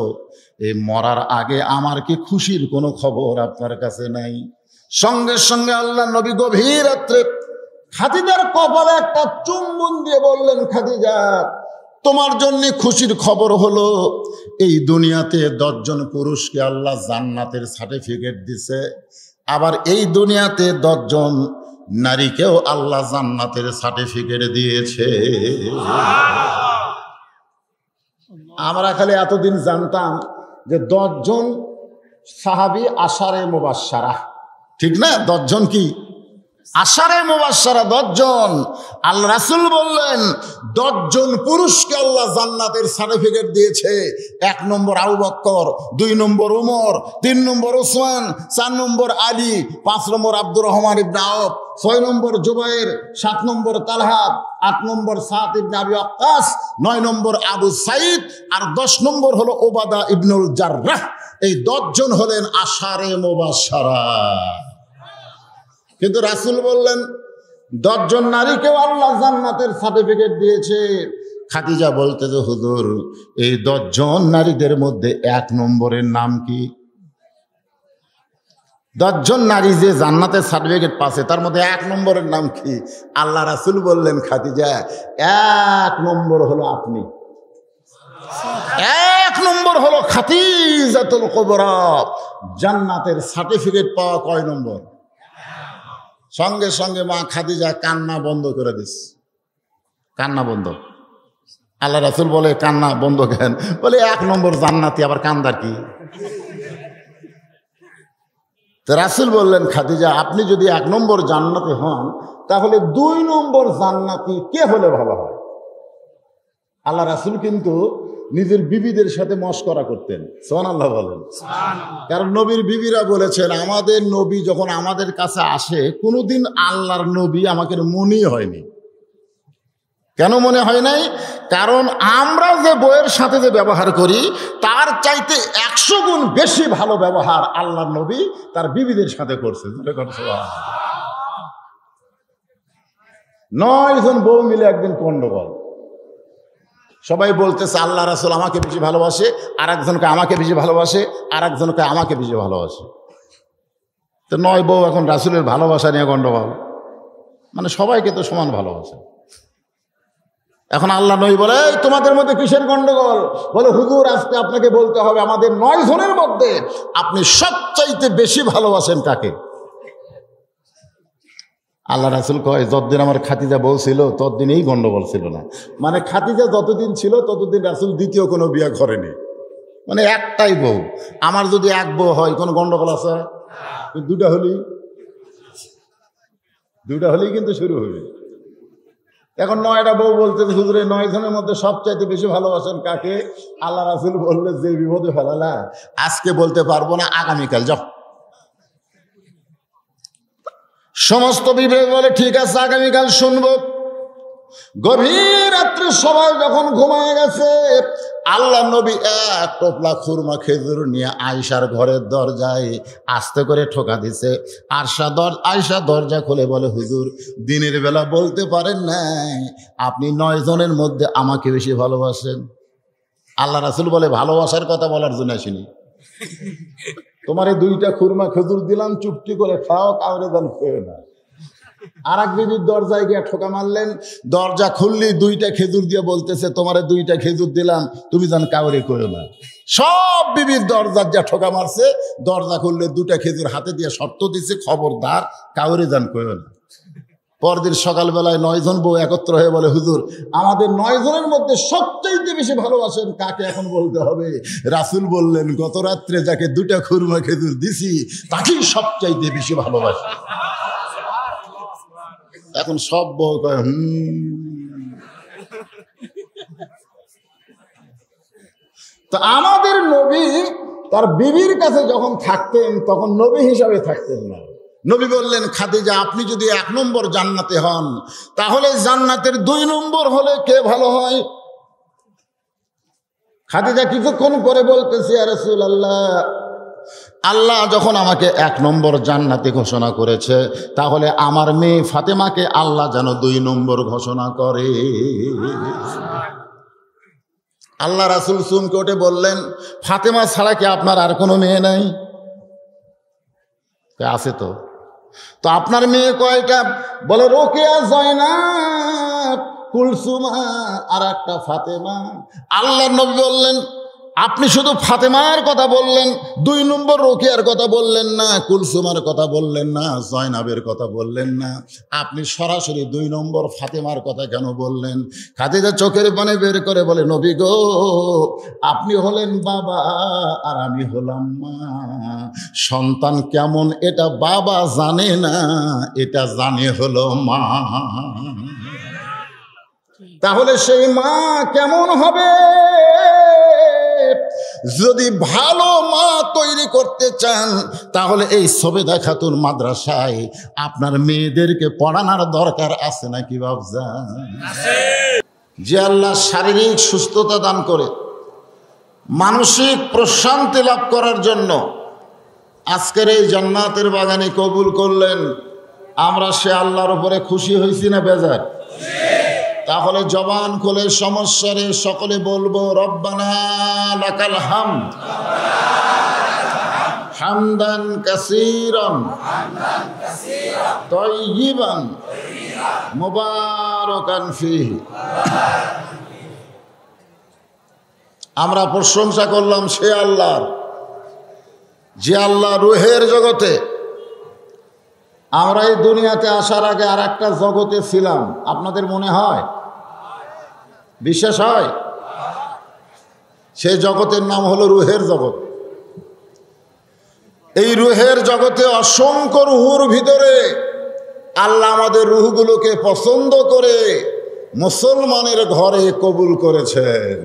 Speaker 1: এই মরার আগে আমার কি খুশির কোনো খবর আপনার কাছে নাই? সঙ্গে সঙ্গে আল্লাহ নবী গভীর রাত্রে খাদিজার কপালে একটা চুম্বন দিয়ে বললেন, খাদিজা, তোমার জন্য খুশির খবর হলো এই দুনিয়াতে 10 জন পুরুষকে আল্লাহ জান্নাতের সার্টিফিকেট দিছে, আবার এই দুনিয়াতে 10 জন নারীকেও আল্লাহ জান্নাতের সার্টিফিকেট দিয়েছে। আমরা খালি এতদিন জানতাম যে 10 জন সাহাবী আশারে মুবাশশারা, ঠিক না? 10 জন কি আশারে মুবাশশারা, 10 জন। আল্লাহ রাসূল বললেন 10 জন পুরুষকে আল্লাহ জান্নাতের সার্টিফিকেট দিয়েছে। 1 নম্বর আবু বকর, 2 নম্বর উমর, 3 নম্বর ওসমান, 4 নম্বর আলী, 5 নম্বর আব্দুর রহমান ইবনে আওফ, 6 নম্বর জুবাইর, 7 নম্বর তালহা, 8 নম্বর সাদ ইবনে আবি ওয়াক্কাস, 9 নম্বর আবু সাইদ, আর 10 নম্বর হলো ওবাদা ইবনুল জাররাহ। এই 10 জন হলেন আশারে মুবাশশারা। কিন্তু রাসূল বললেন 10 জন নারীকেও আল্লাহ জান্নাতের সার্টিফিকেট দিয়েছে। খাদিজা বলতে যে হুজুর, এই 10 জন নারীদের মধ্যে 1 নম্বরের নাম কি? 10 জন নারী যে জান্নাতের সার্টিফিকেট পাচ্ছে তার মধ্যে 1 নম্বরের নাম কি? আল্লাহ রাসূল বললেন, খাদিজা, 1 নম্বর হলো আপনি। 1 নম্বর হলো খাদিজাতুল কুবরা। জান্নাতের সার্টিফিকেট পাওয়া কয় নম্বর? সঙ্গে সঙ্গে মা খাদিজা কান্না বন্ধ করে দিস। কান্না বন্ধ। আল্লাহ রাসূল বলে, কান্না বন্ধ কেন? বলে 1 নম্বর জান্নাতি, আবার কান্দার কি? তো রাসূল বললেন, খাদিজা, আপনি যদি 1 নম্বর জান্নাতি হন তাহলে 2 নম্বর জান্নাতি কে হলে ভালো হয়? আল্লাহ রাসূল কিন্তু নিজের বিবিদের সাথে মশকরা করতেন। সুবহানাল্লাহ বলেন। কারণ নবীর বিবিরা বলেছেন, আমাদের নবী যখন আমাদের কাছে আসে কোনোদিন আল্লাহর নবী আমাকে মনেই হয়নি। কেন মনে হয় নাই? কারণ আমরা যে বইয়ের সাথে যে ব্যবহার করি তার চাইতে 100 গুণ বেশি ভালো ব্যবহার আল্লাহর নবী তার বিবিদের সাথে করছে। 9 জন বউ মিলে একদিন গন্ডগোল। সবাই বলতেছে আল্লাহ রাসূল আমাকে বেশি ভালোবাসে, আর একজনকে আমাকে বেশি ভালোবাসে, আর একজনকে আমাকে বেশি ভালোবাসে। তো 9 বউ এখন রাসূলের ভালোবাসা নিয়ে গন্ডগোল। মানে সবাইকে তো সমান ভালোবাসে। এখন আল্লাহ নবী বলে, এই তোমাদের মধ্যে কিসের গন্ডগোল? বলে, হুজুর, আজকে আপনাকে বলতে হবে আমাদের 9 জনের মধ্যে আপনি সবচাইতে বেশি ভালোবাসেন কাকে? আল্লাহ রাসূল কয়, যতদিন আমার খাদিজা বউ ছিল ততদিন এই গন্ডগোল ছিল না। মানে খাদিজা যতদিন ছিল ততদিন রাসূল দ্বিতীয় কোনো বিয়ে করেনি। মানে একটাই বউ। আমার যদি 1 বউ হয় কোনো গন্ডগোল আছে? 2টা হলেই কিন্তু শুরু হবে। এখন 9টা বউ বলতে, হুজুর, 9 জনের মধ্যে সবচাইতে বেশি ভালোবাসেন কাকে? আল্লাহ রাসূল বললেন, যে বিপদে ফেলালা আজকে বলতে পারবো না, আগামীকাল যাও। সমস্ত বিবেক বলে, ঠিক আছে, আগামীকাল শুনবো। গভীর রাত্রে সবাই যখন ঘুমায় গেছে, আল্লাহ নবী 1 টোপলা খুরমা খেজুর নিয়ে আয়েশার ঘরের দরজায় আস্তে করে ঠোকা দিছে। আয়েশা দরজা খুলে বলে, হুজুর, দিনের বেলা বলতে পারেন নাই আপনি 9 জনের মধ্যে আমাকে বেশি ভালোবাসেন? আল্লাহ রাসূল বলে, ভালোবাসার কথা বলার জন্য আসিনি। তোমারে 2টা খুরমা খেজুর দিলাম, চুপটি করে খাও, কাউরে যেন খেয়ে না। আর এক বিবির দরজায় গিয়ে ঠোকা মারলেন। দরজা খুললি 2টা খেজুর দিয়ে বলতেছে, তোমারে 2টা খেজুর দিলাম, তুমি যেন কাউরে খেও না। সব বিবির দরজার যা ঠোকা মারছে, দরজা খুললে 2টা খেজুর হাতে দিয়ে শর্ত দিছে, খবরদার কাউরে যেন খেও না। পরদিন সকালবেলায় 9 জন বউ একত্র হয়ে বলে, হুজুর, আমাদের 9 জনের মধ্যে সবচাইতে বেশি ভালোবাসেন কাকে এখন বলতে হবে? রাসূল বললেন, গত রাত্রে যাকে 2টা খুরমা খেজুর দিছি তাকেই সবচাইতে বেশি ভালোবাসে। এখন সব বউ কয়, তো আমাদের নবী তার বিবির কাছে যখন থাকতেন তখন নবী হিসাবে থাকতেন না। নবী বললেন, খাদিজা, আপনি যদি 1 নম্বর জান্নাতে হন তাহলে জান্নাতের 2 নম্বর হলে কে ভালো হয়? খাদিজা কিছুক্ষণ পরে বলতেছে, ইয়া রাসূলুল্লাহ, আল্লাহ যখন আমাকে 1 নম্বর জান্নাতি ঘোষণা করেছে, তাহলে আমার মেয়ে ফাতেমাকে আল্লাহ যেন 2 নম্বর ঘোষণা করে। আল্লাহ রাসূল চমকে উঠে বললেন, ফাতেমা ছাড়া কি আপনার আর কোনো মেয়ে নাই? আছে তো। তো আপনার মেয়ে কয়টা? বলে রোকেয়া, জয়নাব, কুলসুমা আর একটা ফাতেমা। আল্লাহ নবী বললেন, আপনি শুধু ফাতেমার কথা বললেন, 2 নম্বর রোকেয়ার কথা বললেন না, কুলসুমার কথা বললেন না, জয়নাবের কথা বললেন না, আপনি সরাসরি 2 নম্বর ফাতেমার কথা কেন বললেন? খাদিজা চোখের পানি বের করে বলে, নবী গো, আপনি হলেন বাবা আর আমি হলাম মা। সন্তান কেমন এটা বাবা জানে না, এটা জানে হলো মা। তাহলে সেই মা কেমন হবে? যদি ভালো মা তৈরি করতে চান, তাহলে এই সবেদা খাতুন মাদ্রাসায় আপনার মেয়েদেরকে পড়ানোর দরকার আছে নাকি বাবজান? যে আল্লাহ শারীরিক সুস্থতা দান করে, মানসিক প্রশান্তি লাভ করার জন্য আজকের এই জান্নাতের বাগানে কবুল করলেন, আমরা সে আল্লাহর উপরে খুশি হয়েছি না বেজার? তাহলে জবান খুলে সমস্যারে সকলে বলবো, রব্বানা লাকাল হামদ হামদান কাসীরান তাইয়িবান মুবারাকান ফীহি। আমরা প্রশংসা করলাম সে আল্লাহর, যে আল্লাহ রুহের জগতে। আমরা এই দুনিয়াতে আসার আগে আর একটা জগতে ছিলাম, আপনাদের মনে হয়? বিশ্বাস হয়? সেই জগতের নাম হলো রুহের জগৎ। এই রুহের জগতে অসংখ্য রুহুর ভিতরে আল্লাহ আমাদের রুহগুলোকে পছন্দ করে মুসলমানের ঘরে কবুল করেছেন।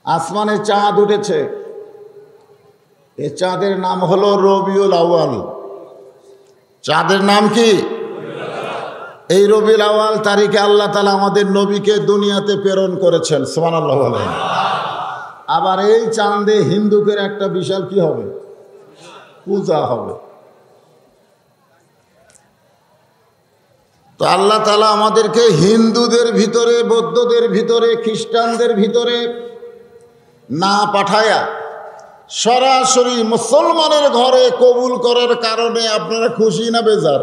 Speaker 1: আসমানে চাঁদ উঠেছে, এ চাঁদের নাম হলো রবিউল আউয়াল। চাঁদের নাম কি? এই রবিউল আউয়াল তারিখে আল্লাহ তাআলা আমাদের নবীকে দুনিয়াতে প্রেরণ করেছেন। সুবহানাল্লাহ বলেন। আবার এই চাঁদে হিন্দুদের একটা বিশাল কি হবে? পূজা হবে। তো আল্লাহ তাআলা আমাদেরকে হিন্দুদের ভিতরে, বৌদ্ধদের ভিতরে, খ্রিস্টানদের ভিতরে না পাঠায়া সরাসরি মুসলমানের ঘরে কবুল করার কারণে আপনারা খুশি না বেজার?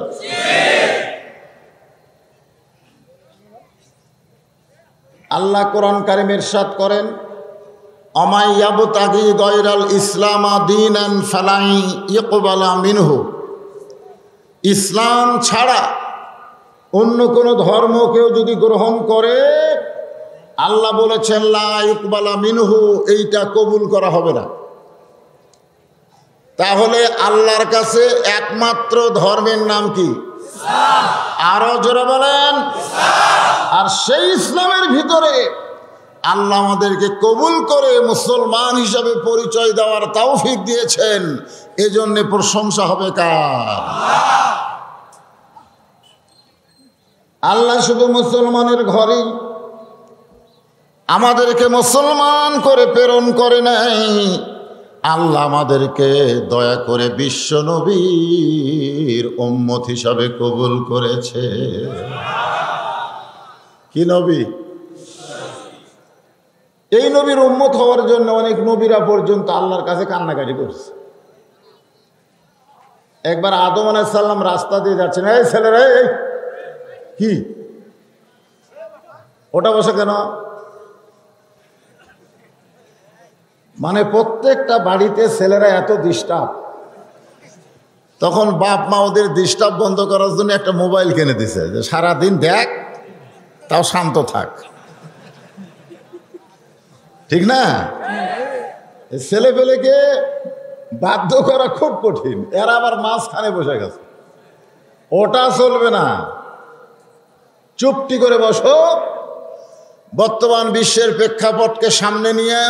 Speaker 1: আল্লাহ কোরআন কারিমে ইরশাদ করেন, আমাই ইয়াবতাগি গায়রাল ইসলামা দীনান ফালাই ইকবালা মিনহু। ইসলাম ছাড়া অন্য কোনো ধর্ম কেউ যদি গ্রহণ করে, আল্লাহ বলেছেন লা ইকবালা মিনহু, এইটা কবুল করা হবে না। তাহলে আল্লাহর কাছে একমাত্র ধর্মের নাম কি? আরো জোরে বলেন। আর সেই ইসলামের ভিতরে আল্লাহ আমাদেরকে কবুল করে মুসলমান হিসাবে পরিচয় দেওয়ার তৌফিক দিয়েছেন। এজন্য প্রশংসা হবে কার? আল্লাহ শুধু মুসলমানের ঘরেই আমাদেরকে মুসলমান করে প্রেরণ করে নাই, আল্লাহ আমাদেরকে দয়া করে বিশ্ব নবীর উম্মত হিসাবে কবুল করেছে। কি নবী? এই নবীর উম্মত হওয়ার জন্য অনেক নবীরা পর্যন্ত আল্লাহর কাছে কান্নাকাটি করছে। একবার আদম আলাইহিস সালাম রাস্তা দিয়ে যাচ্ছেন, এই ছেলেরা, এই কি ওটা বসে কেন? মানে প্রত্যেকটা বাড়িতে ছেলেরা এত ডিস্টার্ব, তখন বাপ মা ওদের ডিস্টার্ব বন্ধ করার জন্য একটা মোবাইল কিনে দিছে, যে সারাদিন দেখ, তাও শান্ত থাক। ঠিক না? ছেলে পেলেকে বাধ্য করা খুব কঠিন, এরা আবার মাঝখানে বসে গেছে। ওটা চলবে না, চুপটি করে বসো। বর্তমান বিশ্বের প্রেক্ষাপটকে সামনে নিয়ে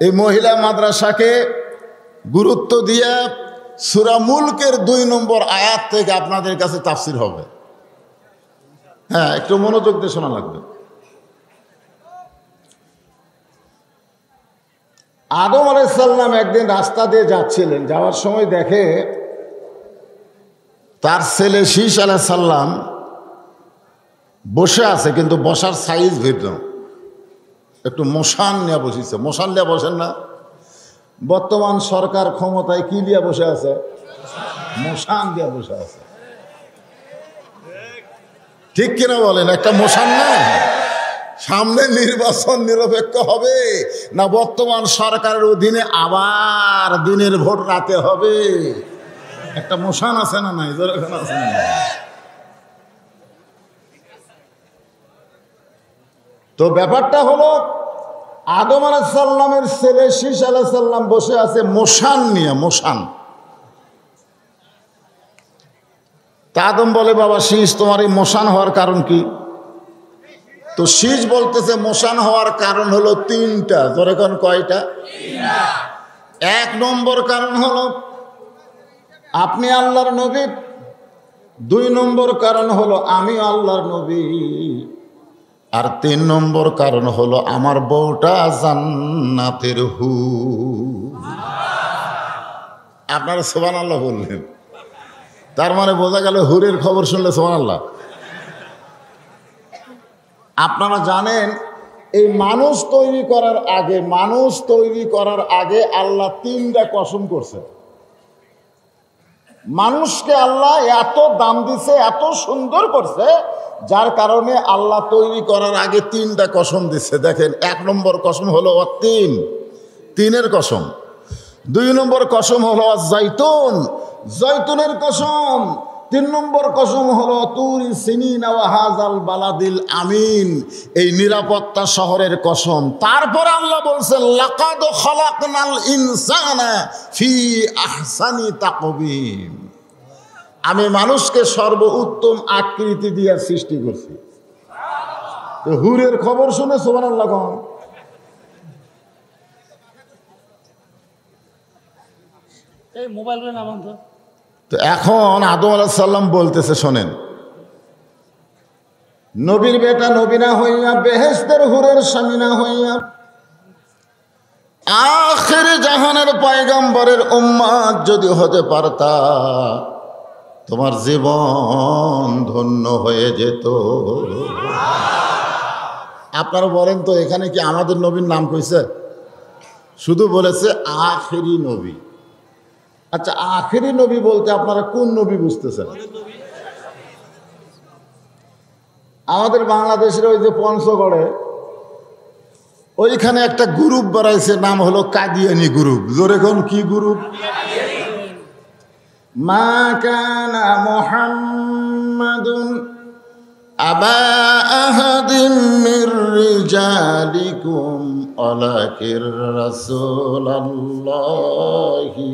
Speaker 1: এই মহিলা মাদ্রাসাকে গুরুত্ব দিয়ে সূরা মুলকের 2 নম্বর আয়াত থেকে আপনাদের কাছে তাফসির হবে। হ্যাঁ, একটু মনোযোগ দিয়ে শোনা লাগবে। আদম আলাইহিস সালাম একদিন রাস্তা দিয়ে যাচ্ছিলেন, যাওয়ার সময় দেখে তার ছেলে শীস আলাইহিস সালাম বসে আছে, কিন্তু বসার সাইজ ভিন্ন, একটু মশান নিয়ে বসেছে। মশান নিয়ে বসেন না? বর্তমান সরকার ক্ষমতায় কি দিয়ে বসে আছে? মশান দিয়ে বসে আছে। ঠিক কিনা বলেন? একটা মশান না? সামনে নির্বাচন নিরপেক্ষ হবে না বর্তমান সরকারের অধীনে আবার দিনের ভোট রাতে হবে? একটা মশান আছে না নাই? যেরকম আছে না? তো ব্যাপারটা হলো আদম আলাইহিস সালামের ছেলে শীস আলাইহিস সালাম বসে আছে মশান নিয়ে, মশান। তা আদম বলে, বাবা শীস, তোমার এই মশান হওয়ার কারণ কি? তো শীস বলতেছে মশান হওয়ার কারণ হলো তিনটা। ধরে কোন কয়টা? এক নম্বর কারণ হলো আপনি আল্লাহর নবী, দুই নম্বর কারণ হলো আমি আল্লাহর নবী, আর তিন নম্বর কারণ হলো আমার বউটা জান্নাতের হুর। আপনারা সুবহানাল্লাহ বললেন, তার মানে বোঝা গেল হুরের খবর শুনলে সুবহানাল্লাহ। আপনারা জানেন এই মানুষ তৈরি করার আগে আল্লাহ তিনটা কসম করছে। মানুষকে আল্লাহ এত দাম দিছে, এত সুন্দর করছে, যার কারণে আল্লাহ তৈরি করার আগে তিনটা কসম দিচ্ছে। দেখেন, এক নম্বর কসম হলো তিনের কসম। দুই নম্বর কসম হলো জাইতুন, জৈতুনের কসম। তিন নম্বর কসম হলো তুরি সিনিন ওয়া হাযাল বালাদিল আমিন, এই নিরাপত্তা শহরের কসম। তারপর আল্লাহ বলছেন লাকাদ খালাকনাল ইনসানা ফি আহসানি তাকবীম, আমি মানুষকে সর্বোত্তম আকৃতি দিয়ে সৃষ্টি করছি। তো হুরের খবর শুনে সুবহানাল্লাহ কোন?
Speaker 2: এই মোবাইলের নাম তো।
Speaker 1: তো এখন আদম আলাইহিস সালাম বলতেছে, শোনেন, নবীর বেটা নবী না হইয়া, বেহেশতের হুরের স্বামী না হইয়া, আখির জাহানের পয়গম্বরের উম্মত যদি হতে পারতা, তোমার জীবন ধন্য হয়ে যেত। আপনারা বলেন তো, এখানে কি আমাদের নবীর নাম কইছে? শুধু বলেছে আখিরি নবী। আচ্ছা, আখিরি নবী বলতে আপনারা কোন নবী বুঝতেছেন? আমাদের বাংলাদেশের ওই যে পঞ্চগড়ে ওইখানে একটা গ্রুপ বাড়াইছে, নাম হলো কাদিয়ানি গ্রুপ। জোরে কোন কি গ্রুপ? মা কানা মুহাম্মাদুন আবা আহাদিম মির রিজালিকুম ওয়ালাকির রাসূলুল্লাহি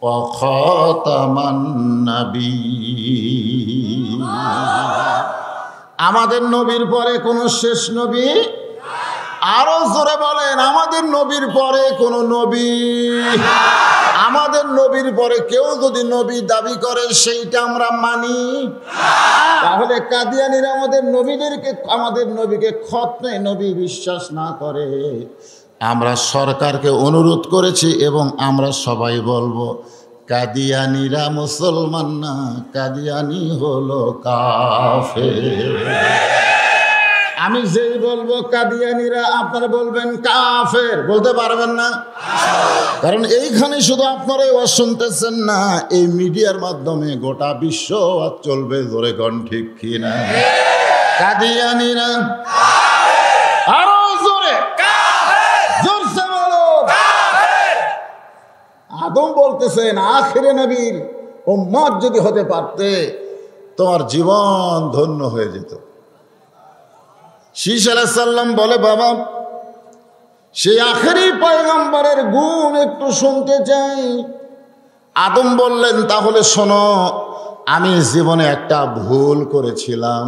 Speaker 1: ওয়া খাতামান নাবিয়্যিন। আমাদের নবীর পরে কোন শেষ নবী? আরো জোরে বলেন, আমাদের নবীর পরে কোন নবী? আমাদের নবীর পরে কেউ যদি নবী দাবি করে সেইটা আমরা মানি। তাহলে কাদিয়ানীরা আমাদের নবীকে খতনে নবী বিশ্বাস না করে। আমরা সরকারকে অনুরোধ করেছি এবং আমরা সবাই বলবো, কাদিয়ানীরা মুসলমান না, কাদিয়ানী হলো কাফের। আমি যেই বলবো কাদিয়ানীরা, আপনারা বলবেন কাফের, বলতে পারবেন না। কারণ এইখানে শুধু আপনারাই ওয়াজ শুনতেছেন না, এই মিডিয়ার মাধ্যমে গোটা বিশ্ব ওয়াজ চলবে। জোরে কোন ঠিক কিনা? কাদিয়ানীরা আরো জোরে, জোরসে বলো। আদম বলতেছেন আখিরে নবীর উম্মত যদি হতে পারতে, তোমার জীবন ধন্য হয়ে যেত। শীস আলাইহিস সালাম বলে, বাবা সেই আখেরি পয়গম্বরের গুণ একটু শুনতে চাই। আদম বললেন, তাহলে শোনো, আমি জীবনে একটা ভুল করেছিলাম।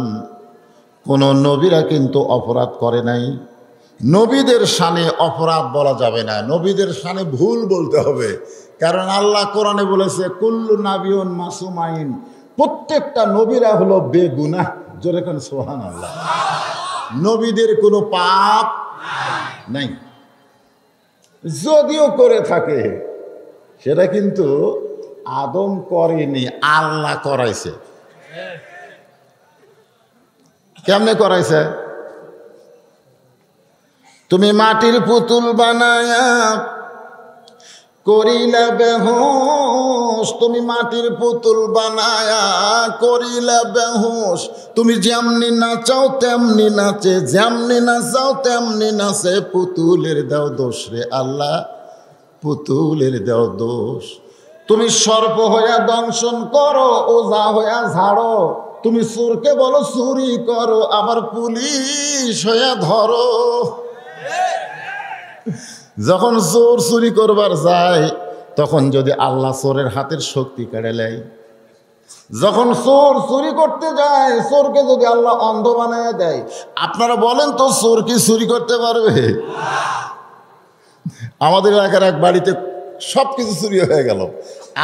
Speaker 1: কোন নবীরা কিন্তু অপরাধ করে নাই। নবীদের শানে অপরাধ বলা যাবে না, নবীদের শানে ভুল বলতে হবে। কারণ আল্লাহ কোরআনে বলেছে কুল্লু নাবিয়ুন মাসুমাইন, প্রত্যেকটা নবীরা হলো বেগুনাহ। জোরে কোন সুবহানাল্লাহ। নবীদের কোনো পাপ নাই। যদিও করে থাকে সেটা কিন্তু আদম করেনি, আল্লাহ করাইছে। কেমনে করাইছে? তুমি মাটির পুতুল বানায়া করিলা বেহুশ, তুমি মাটির পুতুল বানায়া করিলা বেহুশ, তুমি যেমনি নাচাও তেমনি নাচে, যেমনি নাচাও তেমনি নাচে, পুতুলের দাও দোষ রে আল্লাহ, পুতুলের দাও দোষ। তুমি সর্প হইয়া দংশন করো, ওজা হইয়া ঝাড়ো, তুমি চোরকে বলো চুরি করো, আবার পুলিশ হইয়া ধরো। যখন চোর চুরি করবার যায় তখন যদি আল্লাহ চোরের হাতের শক্তি কেড়ে নেয়, যখন চোর চুরি করতে যায় চোরকে যদি আল্লাহ অন্ধ বানায় দেয়, আপনারা বলেন তো চোর কি চুরি করতে পারবে? আমাদের এলাকার এক বাড়িতে সব কিছু চুরি হয়ে গেল।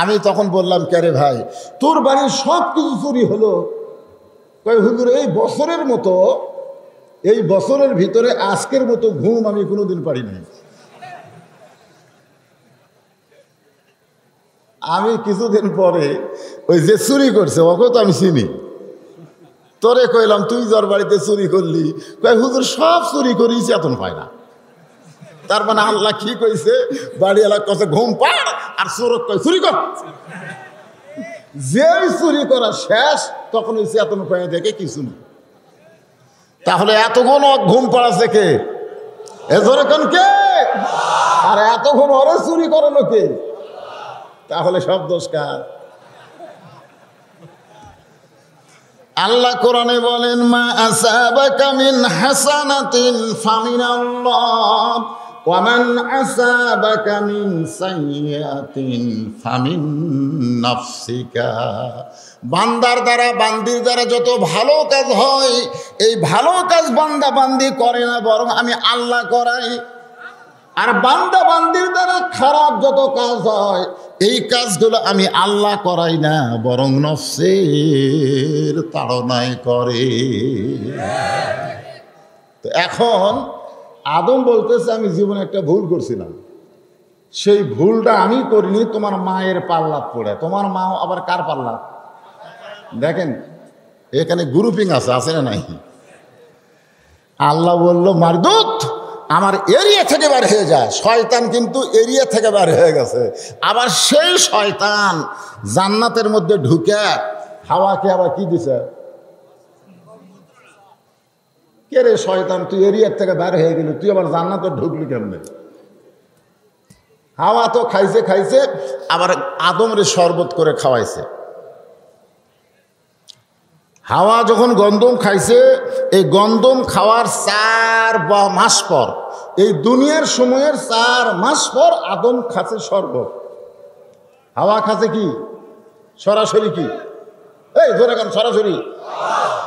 Speaker 1: আমি তখন বললাম, কে ভাই তোর বাড়ির সব কিছু চুরি হলো? কয় হুজুর এই বছরের মতো, এই বছরের ভিতরে আজকের মতো ঘুম আমি কোনোদিন পারি নাই। আমি কিছুদিন পরে ওই যে চুরি করছে ওকে তো আমি চিনি, তোরে কইলাম তুই যার বাড়িতে চুরি করলি, কয় হুজুর সব চুরি করি চেতন পায় না। তার মানে আল্লাহ কি কইছে, বাড়ি এলাকা কাছে ঘুম পাড় আর চোরক কয় চুরি কর। যেই চুরি করা শেষ তখন ওই চেতন পায় দেখে কিছু নেই। তাহলে এতক্ষণ ঘুম পাড়াছে কে? এজোরেখন কে? আর এতক্ষণ ওরে চুরি করানো কে? তাহলে সব দোষ কার? আল্লাহ কোরআনে বলেন, মা আসাবাকা মিন হাসানাতিন ফামিনাল্লাহ ওয়া মান আসাবাকা মিন সাইয়্যাতিন ফামিন নাফসিকা। বান্দার দ্বারা বান্দির দ্বারা যত ভালো কাজ হয় এই ভালো কাজ বান্দা বান্দি করে না, বরং আমি আল্লাহ করাই। আর বান্দা বান্দির দ্বারা খারাপ যত কাজ হয় এই কাজগুলো আমি আল্লাহ করাই না, বরং নফসের তাড়নায় করে। তো এখন আদম বলতেছে আমি জীবনে একটা ভুল করছিলাম, সেই ভুলটা আমি করিনি, তোমার মায়ের পাল্লাত পড়ে। তোমার মা আবার কার পাল্লা? দেখেন এখানে গ্রুপিং আছে না নাই? আল্লাহ বলল মারদুত আমার এরিয়া থেকে বার হয়ে যায়। শয়তান কিন্তু এরিয়া থেকে বার হয়ে গেছে। আবার সেই শয়তান জান্নাতের মধ্যে ঢুকে হাওয়াকে আবার কি দিছে? কে রে শয়তান, তুই এরিয়ার থেকে বার হয়ে গেলি, তুই আবার জান্নাতে ঢুকলি কেমনে? হাওয়া তো খাইছে আবার আদমরে শরবত করে খাওয়াইছে। হাওয়া যখন গন্ধম খাইছে, এই গন্ধম খাওয়ার 4 মাস পর, এই দুনিয়ার সময়ের 4 মাস পর আদম খাচ্ছে শরবত। হাওয়া খাচ্ছে কি সরাসরি? কি এই ধরে কেন সরাসরি?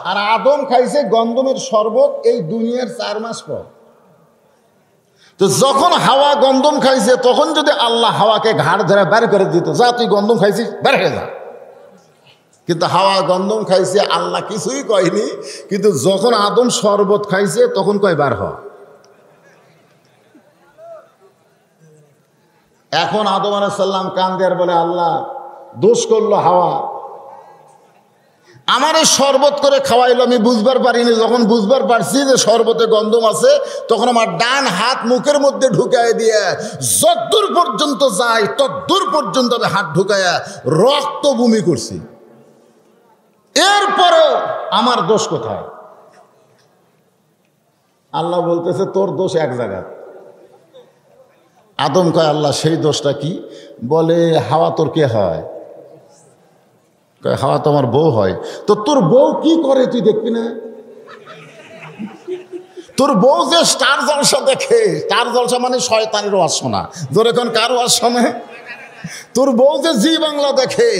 Speaker 1: আর আদম খাইছে গন্ধমের শরবত এই দুনিয়ার 4 মাস পর। তো যখন হাওয়া গন্ধম খাইছে তখন যদি আল্লাহ হাওয়াকে ঘাড় ধরে বের করে দিত, যা তুই গন্ধম খাইছিস বের হয়ে যা, কিন্তু হাওয়া গন্ধম খাইছে, আল্লাহ কিছুই কয়নি। কিন্তু যখন আদম শরবত খাইছে তখন কয় বার হ। এখন আদম আলাইহিস সালাম কান্দে আর বলে, আল্লাহ দোষ করলো হাওয়া, আমারে শরবত করে খাওয়াইলো, আমি বুঝবার পারিনি। যখন বুঝবার পারছি যে শরবতে গন্ধম আছে, তখন আমার ডান হাত মুখের মধ্যে ঢুকাই দিয়ে যতদূর পর্যন্ত যায় ততদূর পর্যন্ত আমি হাত ঢুকাইয়া রক্ত বমি করছি। এরপরেও আমার দোষ কোথায়? আল্লাহ বলতেছে তোর দোষ এক জায়গায়। আদম কয়, আল্লাহ সেই দোষটা কি? বলে হাওয়া তোর কে হয়? কয় হাওয়া তো আমার বউ হয়। তো তোর বউ কি করে তুই দেখবি না? তোর বউ যে স্টার জলসা দেখে, স্টার জলসা মানে শয়তানের ওয়াজ শোনা। ধরে কোন কার ওয়াজ শোনে? তোর বউ যে জি বাংলা দেখে,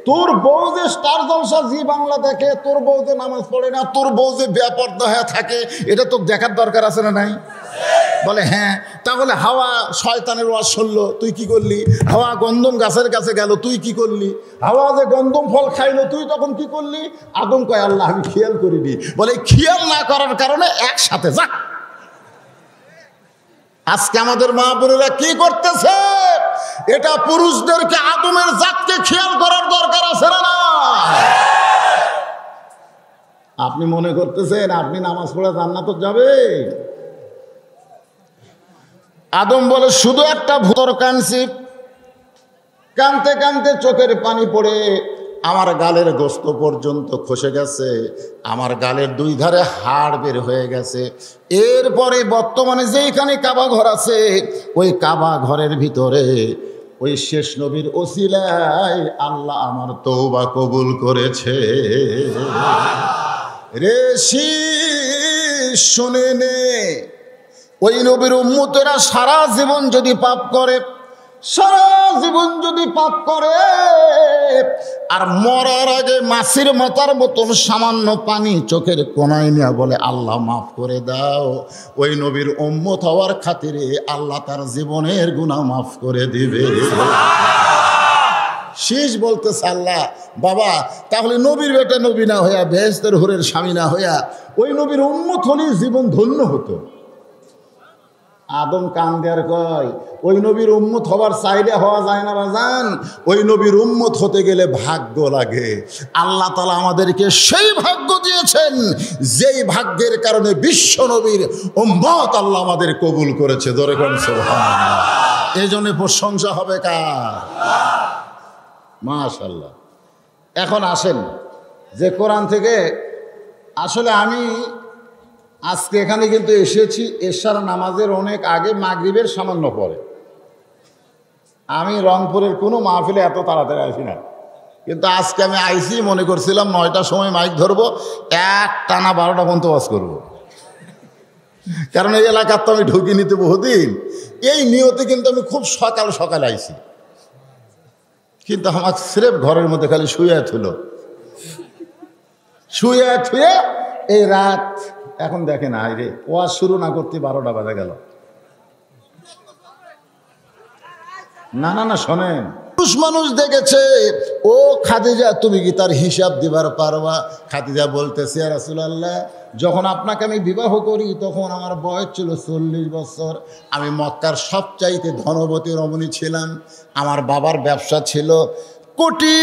Speaker 1: তোর বউ যে স্টার জলসা জি বাংলা দেখে, তোর বউ যে নামাজ পড়ে না, তোর বউ যে বেপরদা হয়ে থাকে, এটা তো দেখার দরকার আছে না নাই? বলে হ্যাঁ। তাহলে হাওয়া শয়তানের ওয়াজ শুনলো, তুই কি করলি? হাওয়া গন্ধম গাছের কাছে গেল, তুই কি করলি? হাওয়া যে গন্ধম ফল খাইলো, তুই তখন কি করলি? আদম কয়, আল্লাহ আমি খেয়াল করিনি। বলে খেয়াল না করার কারণে একসাথে যা। আজকে আমাদের মা বোনেরা কি করতেছে? এটা পুরুষদেরকে আদমের জাতকে খেয়াল করার দরকার আছে না? আপনি মনে করতেছেন আপনি নামাজ পড়ে জান্নাতে যাবে? আদম বলে শুধু একটা ভূতর কাঁদছি, কাঁদতে কাঁদতে চোখের পানি পড়ে আমার গালের গোস্ত পর্যন্ত খসে গেছে, আমার গালের দুই ধারে হাড় বের হয়ে গেছে। এরপরে বর্তমানে যেখানে কাবা ঘর আছে ওই কাবা ঘরের ভিতরে ওই শেষ নবীর ওসিলায় আল্লাহ আমার তওবা কবুল করেছে। রে শুনে নে, ওই নবীর উম্মতেরা সারা জীবন যদি পাপ করে, সারা জীবন যদি পাপ করে আর মরার আগে মাছের মাথার মতন সামান্য পানি চোখের কোনায় নিয়ে বলে আল্লাহ মাফ করে দাও, ওই নবীর উম্মত হওয়ার খাতিরে আল্লাহ তার জীবনের গুনাহ মাফ করে দিবে। শেষ বলতেছে আল্লাহ, বাবা তাহলে নবীর বেটা নবী না হইয়া, বেহেশতের হুরের স্বামী না হইয়া ওই নবীর উম্মত হলেই জীবন ধন্য হতো। আদম কান্দের কয় ওই নবীর উম্মত হবার চাইলে হওয়া যায় না বাজান, ওই নবীর উম্মত হতে গেলে ভাগ্য লাগে। আল্লাহ তাআলা আমাদেরকে সেই ভাগ্য দিয়েছেন যেই ভাগ্যের কারণে বিশ্ব নবীর উম্মত আল্লাহ আমাদের কবুল করেছে। ধরে কোন সুবহানাল্লাহ। এই জন্য প্রশংসা হবে কার? মাশাআল্লাহ। এখন আসেন যে কোরআন থেকে আসলে আমি আজকে এখানে কিন্তু এসেছি এশার নামাজের অনেক আগে, মাগরিবের সামান্য পরে। আমি রংপুরের কোনো মাহফিলে এত তাড়াতাড়ি আসি না, কিন্তু আজকে আমি আইসি মনে করছিলাম 9টার সময় মাইক ধরবো, এক টানা 12টা পর্যন্ত ওয়াজ করবো। কারণ এই এলাকার তো আমি ঢুকি নিতে বহুদিন, এই নিয়তে কিন্তু আমি খুব সকাল সকাল আইসি, কিন্তু আমার স্রেফ ঘরের মধ্যে খালি শুয়ে থুয়ে এই রাত এখন দেখেন আই রে ওয়াজ শুরু না করতে 12টা বাজে গেল। না না না শোনেন, মানুষ দেখেছে ও খাদিজা তুমি কি তার হিসাব দিবার পারবা? খাদিজা বলতেছে ইয়া রাসূলুল্লাহ, যখন আপনাকে আমি বিবাহ করি তখন আমার বয়স ছিল 40 বছর। আমি মক্কার সবচাইতে ধনবতী রমণী ছিলাম, আমার বাবার ব্যবসা ছিল, কোটি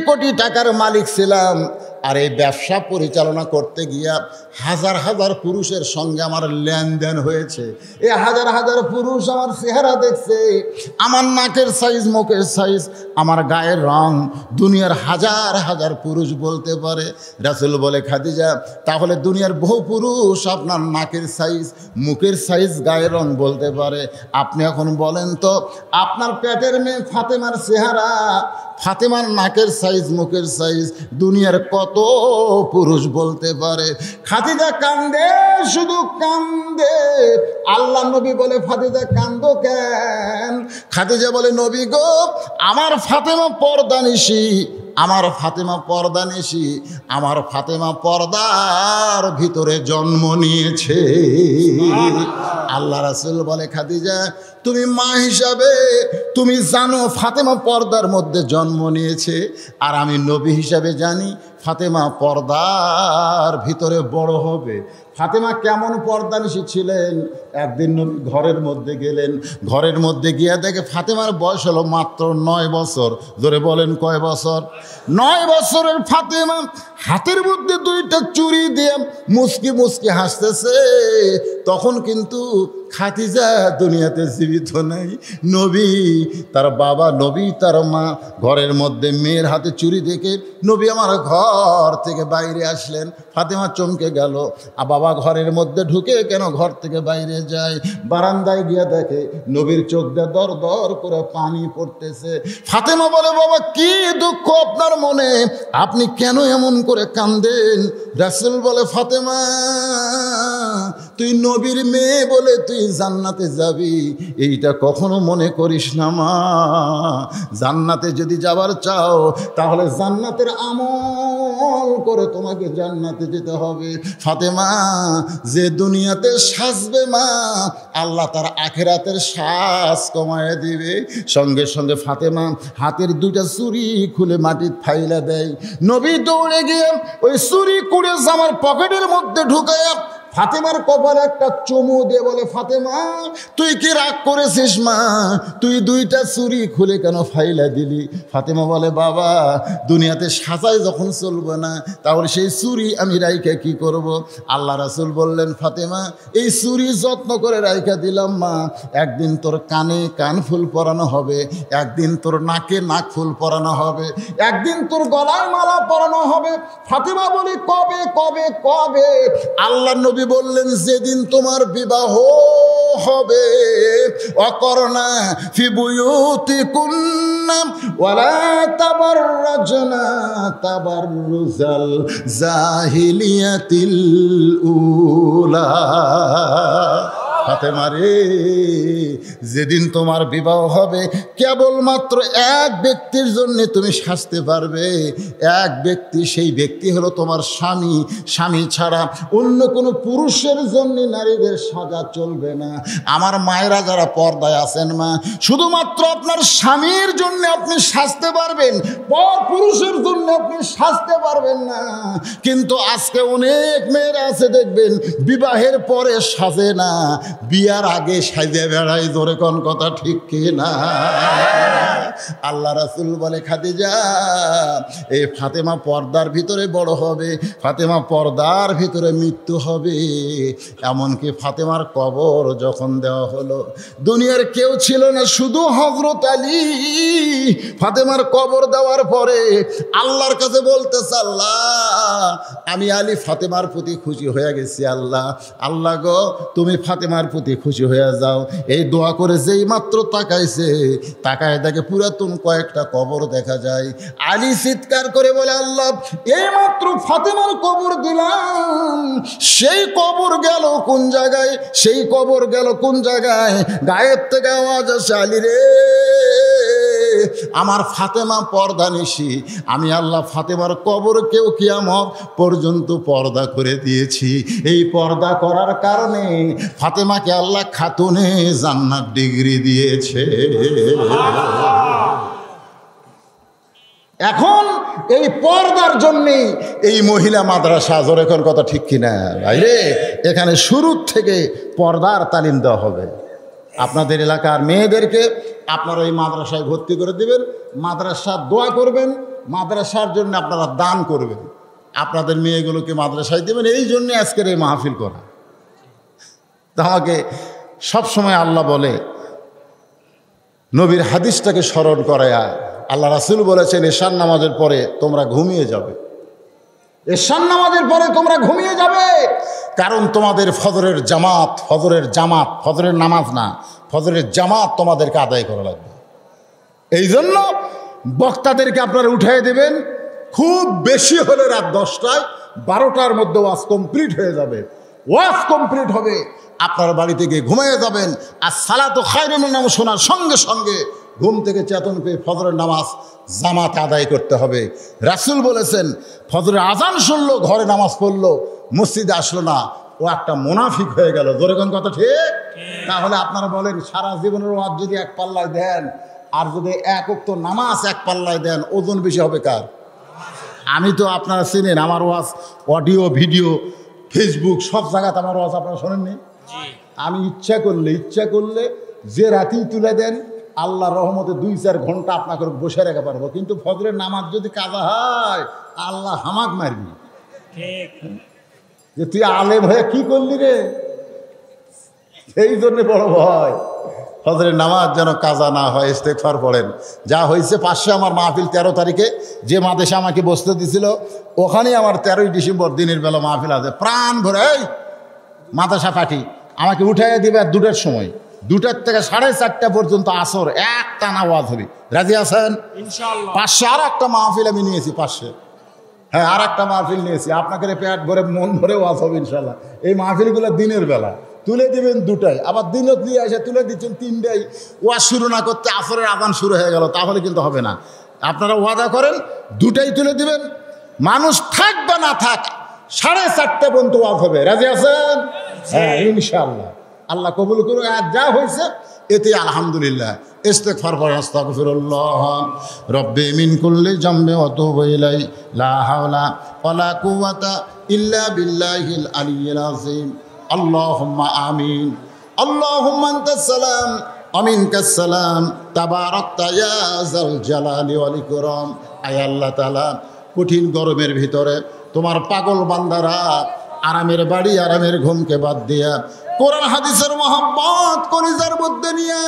Speaker 1: কোটি টাকার মালিক ছিলাম। আর এই ব্যবসা পরিচালনা করতে গিয়া হাজার হাজার পুরুষের সঙ্গে আমার লেনদেন হয়েছে। এই হাজার হাজার পুরুষ আমার চেহারা দেখছে, আমার নাকের সাইজ, মুখের সাইজ, আমার গায়ের রং দুনিয়ার হাজার হাজার পুরুষ বলতে পারে। রাসূল বলে খাদিজা তাহলে দুনিয়ার বহু পুরুষ আপনার নাকের সাইজ, মুখের সাইজ, গায়ের রং বলতে পারে। আপনি এখন বলেন তো আপনার পেটের মেয়ে ফাতেমার চেহারা, ফাতেমার নাকের সাইজ, মুখের সাইজ দুনিয়ার কত পুরুষ বলতে পারে? খাদিজা কান্দে, শুধু কান্দে। আল্লাহ নবী বলে খাদিজা কান্দো কেন? খাদিজা বলে নবী গো আমার ফাতেমা পর্দানিশী, আমার ফাতেমা পর্দানিশী, আমার ফাতেমা পর্দার ভিতরে জন্ম নিয়েছে। আল্লাহ রাসূল বলে খাদিজা তুমি মা হিসাবে তুমি জানো ফাতেমা পর্দার মধ্যে জন্ম নিয়েছে, আর আমি নবী হিসাবে জানি ফাতেমা পর্দার ভিতরে বড় হবে। ফাতেমা কেমন পর্দানিশী ছিলেন? একদিন নবী ঘরের মধ্যে গেলেন, ঘরের মধ্যে গিয়ে দেখে ফাতেমার বয়স হলো মাত্র 9 বছর। ধরে বলেন কয় বছর? 9 বছরের ফাতেমা হাতের মধ্যে 2টা চুড়ি দিয়ে মুচকি মুচকি হাসতেছে। তখন কিন্তু খাদিজা দুনিয়াতে জীবিত নেই। নবী তার বাবা, নবী তার মা ঘরের মধ্যে মেয়ের হাতে চুড়ি দেখে নবী আমার ঘর থেকে বাইরে আসলেন। ফাতেমা চমকে গেল, আর বাবা ঘরের মধ্যে ঢুকে কেন ঘর থেকে বাইরে যায়? বারান্দায় গিয়ে দেখে নবীর চোখ দিয়ে দর দর করে পানি পড়তেছে। ফাতেমা বলে বাবা কি দুঃখ আপনার মনে, আপনি কেন এমন করে কান্দেন? রাসূল বলে ফাতেমা তুই নবীর মেয়ে বলে তুই জান্নাতে যাবি এইটা কখনো মনে করিস না মা। জান্নাতে যদি যাবার চাও তাহলে জান্নাতের আমল করে তোমাকে জান্নাতে যেতে হবে। ফাতেমা যে দুনিয়াতে সাজবে মা, আল্লাহ তার আখিরাতের সাজ কমায় দিবে। সঙ্গে সঙ্গে ফাতেমা হাতের 2টা চুড়ি খুলে মাটির ফাইলা দেয়। নবী দৌড়ে গিয়ে ওই চুড়ি কুড়ে জামার পকেটের মধ্যে ঢুকায়া ফাতেমার কপালে একটা চুমু দিয়ে বলে, ফাতেমা তুই কি রাগ করেছিস মা? তুই দুইটা চুরি খুলে কেন ফাইলা দিলি? ফাতেমা বলে, বাবা দুনিয়াতে সাজায় যখন চলবে না তাহলে সেই চুরি আমি রাইখা কি করব? আল্লাহ রাসূল বললেন, ফাতেমা এই চুরি যত্ন করে রাইখা দিলাম মা, একদিন তোর কানে কান ফুল পরানো হবে, একদিন তোর নাকে নাক ফুল পরানো হবে, একদিন তোর গলায় মালা পরানো হবে। ফাতেমা বলি, কবে কবে কবে? আল্লাহ নবী বললেন, যেদিন তোমার বিবাহ হবে। অকরনা ফি বুয়ুতিকুন্না ওয়ালা তাবাররাজনা তাবাররুজাল জাহিলিয়াতিল উলা। ফাতেমা রে, যেদিন তোমার বিবাহ হবে কেবলমাত্র এক ব্যক্তির জন্য তুমি সাজতে পারবে, এক ব্যক্তি, সেই ব্যক্তি হলো তোমার স্বামী। স্বামী ছাড়া অন্য কোনো পুরুষের জন্য নারীদের সাজা চলবে না। আমার মায়েরা যারা পর্দায় আছেন মা, শুধুমাত্র আপনার স্বামীর জন্য আপনি সাজতে পারবেন, পর পুরুষের জন্য আপনি সাজতে পারবেন না। কিন্তু আজকে অনেক মেয়েরা আছে দেখবেন বিবাহের পরে সাজে না, বিয়ার আগে সাজে বেড়াই। ধরে কোন কথা ঠিক কি না? আল্লাহ রাসূল বলে, খাদিজা এই ফাতেমা পর্দার ভিতরে বড় হবে, ফাতেমা পর্দার ভিতরে মৃত্যু হবে। এমনকি ফাতেমার কবর যখন দেওয়া হলো, দুনিয়ার কেউ ছিল না, শুধু হযরত আলী। ফাতেমার কবর দেওয়ার পরে আল্লাহর কাছে বলতেছে, আল্লাহ আমি আলী ফাতেমার প্রতি খুশি হয়ে গেছি। আল্লাহ আল্লাহ গো, তুমি ফাতেমার প্রতি খুশি হয়ে যাও। এই দোয়া করে যেই মাত্র তাকাইছে, তাকায় দেখে পুরাতন কয়েকটা কবর দেখা যায়। আলী চিৎকার করে বলে, আল্লাহ এই মাত্র ফাতেমার কবর দিলাম, সেই কবর গেল কোন জায়গায়? সেই কবর গেল কোন জায়গায়? গায়ের থেকে আওয়াজ আসে, আলী রে আমার ফাতেমা পর্দা নিশি, আমি আল্লাহ ফাতেমার কবর কেউ কিয়ামত পর্যন্ত পর্দা করে দিয়েছি। এই পর্দা করার কারণে ফাতেমাকে আল্লাহ খাতুনে জান্নাত ডিগ্রি দিয়েছে। এখন এই পর্দার জন্যে এই মহিলা মাদ্রাসা, জোরে কোন কথা ঠিক কিনা ভাইরে? এখানে শুরুর থেকে পর্দার তালিম দেওয়া হবে। আপনাদের এলাকার মেয়েদেরকে আপনারা এই মাদ্রাসায় ভর্তি করে দিবেন, মাদ্রাসার দোয়া করবেন, মাদ্রাসার জন্য আপনারা দান করবেন, আপনাদের মেয়েগুলোকে মাদ্রাসায় দেবেন। এই জন্য আজকের এই মাহফিল করা। তা আমাকে সবসময় আল্লাহ বলে, নবীর হাদিসটাকে স্মরণ করায়া, আল্লাহ রাসূল বলেছেন এশার নামাজের পরে তোমরা ঘুমিয়ে যাবে, এশার নামাজের পরে তোমরা ঘুমিয়ে যাবে, কারণ তোমাদের ফজরের জামাত, ফজরের নামাজ না, ফজরের জামাত তোমাদেরকে আদায় করা লাগবে। এই জন্য বক্তাদেরকে আপনারা উঠিয়ে দেবেন, খুব বেশি হলে রাত 10টায়, 12টার মধ্যে ওয়াজ কমপ্লিট হয়ে যাবে। ওয়াজ কমপ্লিট হবে, আপনারা বাড়িতে গিয়ে ঘুমিয়ে যাবেন। আর সালাতু খায়রুম মিনান নাম শোনার সঙ্গে সঙ্গে ঘুম থেকে চেতন পেয়ে ফজরের নামাজ জামাত আদায় করতে হবে। রাসূল বলেছেন, ফজরের আজান শুনলো, ঘরে নামাজ পড়লো, মসজিদে আসলো না, ও একটা মুনাফিক হয়ে গেল। জোরে কোন কথা ঠিক? তাহলে আপনারা বলেন, সারা জীবনের ওয়াজ যদি এক পাল্লায় দেন, আর যদি এক ওয়াক্ত নামাজ এক পাল্লায় দেন, ওজন বেশি হবে কার? আমি তো আপনারা চিনেন, আমার ওয়াজ অডিও ভিডিও ফেসবুক সব জায়গাতে আমার ওয়াজ আপনারা শোনেননি। আমি ইচ্ছা করলে যে রাতেই তুলে দেন, আল্লাহর রহমতে 2-4 ঘন্টা আপনাকে বসে রেখে পারবো। কিন্তু ফজরের নামাজ যদি কাজা হয়, আল্লাহ হামাক মারবি যে তুই আলেম হয়ে কি করলি রে। এই জন্য বড় ভয়, ফজরের নামাজ যেন কাজা না হয়। ইস্তেগফার পড়েন। যা হয়েছে, পাশে আমার মাহফিল 13 তারিখে, যে মাদেশে আমাকে বসতে দিছিল, ওখানেই আমার 13ই ডিসেম্বর দিনের বেলা মাহফিল আছে। প্রাণ ভরে মাদ্রাসা পাঠি আমাকে উঠাইয়া দিবে 2টার সময়, 2টার থেকে 4:30 পর্যন্ত আসর এক টানা ওয়াজ হবে। রাজি আছেন? ইনশাআল্লাহ। পাশে আর একটা মাহফিল আমি নিয়েছি, পাশে, হ্যাঁ আর একটা মাহফিল নিয়েছি। আপনাকে পেট ভরে মন ভরে ওয়াজ হবে ইনশাল্লাহ। এই মাহফিলগুলো দিনের বেলা তুলে দিবেন 2টায়, আবার দিনত দিয়ে এসে তুলে দিচ্ছেন 3টায়। ওয়াজ শুরু না করতে আসরের আজান শুরু হয়ে গেল, তাহলে কিন্তু হবে না। আপনারা ওয়াদা করেন 2টায় তুলে দিবেন, মানুষ থাক বা না থাক 4:30 পর্যন্ত ওয়াজ হবে। রাজি আছেন? হ্যাঁ ইনশাআল্লাহ। আল্লাহ কবুল করুন। আর যা হয়েছে এতে আলহামদুলিল্লাহ। ইস্তেগফার পড়েন, আস্তাগফিরুল্লাহ রব্বি মিন কুল্লি জামবি ওয়া তুবু ইলাইহি লা হাওলা ওয়ালা কুওয়াতা ইল্লা বিল্লাহিল আলিয়্যিল আযীম। আল্লাহুম্মা আমিন। আল্লাহুম্মা আনতাস সালাম ওয়া মিনকাস সালাম তাবারাকতা ইয়া যাল জালালি ওয়াল ইকরাম। আয় আল্লাহ তাআলা, কঠিন গরমের ভিতরে তোমার পাগল বান্দারা আরামের বাড়ি আরামের ঘুমকে বাদ দিয়া কোরআন হাদিসের মহব্বত কলিজার মধ্যে নিয়ে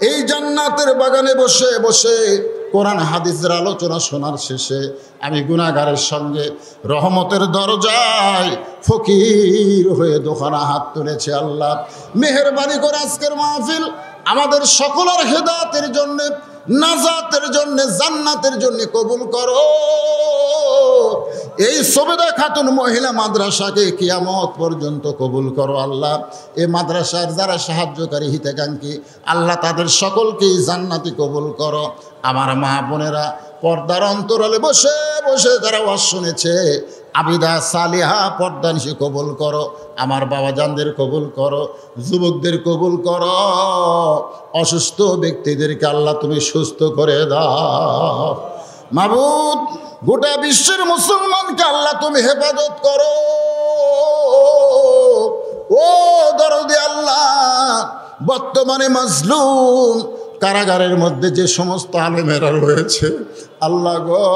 Speaker 1: এই জান্নাতের বাগানে বসে বসে কোরআন হাদিসের আলোচনা শোনার শেষে আমি গুনাহগারের সঙ্গে রহমতের দরজায় ফকির হয়ে দোকানা হাত তুলেছে। আল্লাহ মেহেরবানি করে আজকের মাহফিল আমাদের সকলের হেদায়েতের জন্য, নাজাতের জন্য, জান্নাতের জন্য কবুল করো। এই সবেদা খাতুন মহিলা মাদ্রাসাকে কিয়ামত পর্যন্ত কবুল করো আল্লাহ। এই মাদ্রাসার যারা সাহায্যকারী হিতাকাঙ্ক্ষী আল্লাহ তাদের সকলকেই জান্নাতি কবুল করো। আমার মা বোনেরা পর্দার অন্তরালে বসে বসে যারা ওয়াজ শুনেছে আবিদা সালিহা পর্দানিশি কবুল করো। আমার বাবা জানদের কবুল করো, যুবকদের কবুল করো, অসুস্থ ব্যক্তিদেরকে আল্লাহ তুমি সুস্থ করে দাও। মাবুদ গোটা বিশ্বের মুসলমানকে আল্লাহ তুমি হেফাজত করো। ও দরদি আল্লাহ, বর্তমানে মাজলুম কারাগারের মধ্যে যে সমস্ত আলেমেরা রয়েছে আল্লাহ গো,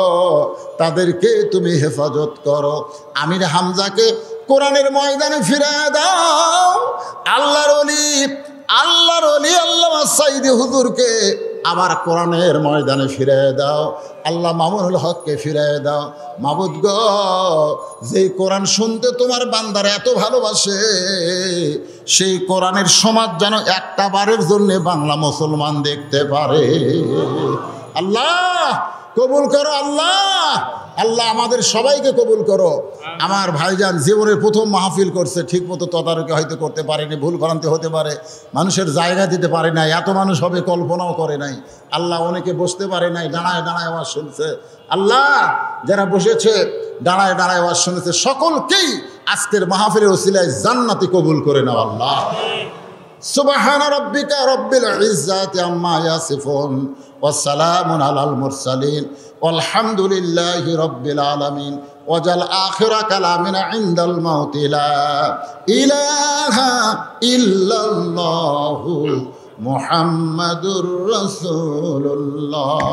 Speaker 1: তাদেরকে তুমি হেফাজত করো। আমির হামজাকে কোরআনের ময়দানে ফিরিয়ে দাও। আল্লাহর ওলি আল্লামা সাইদি হুজুরকে আবার কোরআনের ময়দানে ফিরিয়ে দাও। আল্লাহ মামুনুল হককে ফিরিয়ে দাও। মাবুদ গো, যেই কোরআন শুনতে তোমার বান্দারা এত ভালোবাসে সেই কোরআনের সমাজ যেন একটা বারের জন্য বাংলা মুসলমান দেখতে পারে। আল্লাহ কবুল করো। আল্লাহ আমাদের সবাইকে কবুল করো। আমার ভাইজান জীবনের প্রথম মাহফিল করছে, ঠিক মতো তদারকি হয়তো করতে পারেনি, ভুল ভ্রান্তি হতে পারে, মানুষের জায়গা দিতে পারে নাই, এত মানুষ হবে কল্পনাও করে নাই। আল্লাহ অনেকে বসতে পারে নাই, দাঁড়ায় দাঁড়ায় আওয়াজ শুনছে। আল্লাহ যারা বসেছে দাঁড়ায় দাঁড়ায় আওয়াজ শুনেছে সকলকেই আজকের মাহফিলের ওসিলায় জান্নাতি কবুল করে নাও আল্লাহ। সুবহানা রাব্বিকা রাব্বিল ইজ্জাতি আম্মা ইয়াসিফুন ওয়া সালামুন আলাল মুরসালিন ওয়ালহামদুলিল্লাহি রাব্বিল আলামিন। ওয়াজাল আখিরা কালামিনা ইনদাল মাউতি লা ইলাহা ইল্লাল্লাহু মুহাম্মাদুর রাসূলুল্লাহ।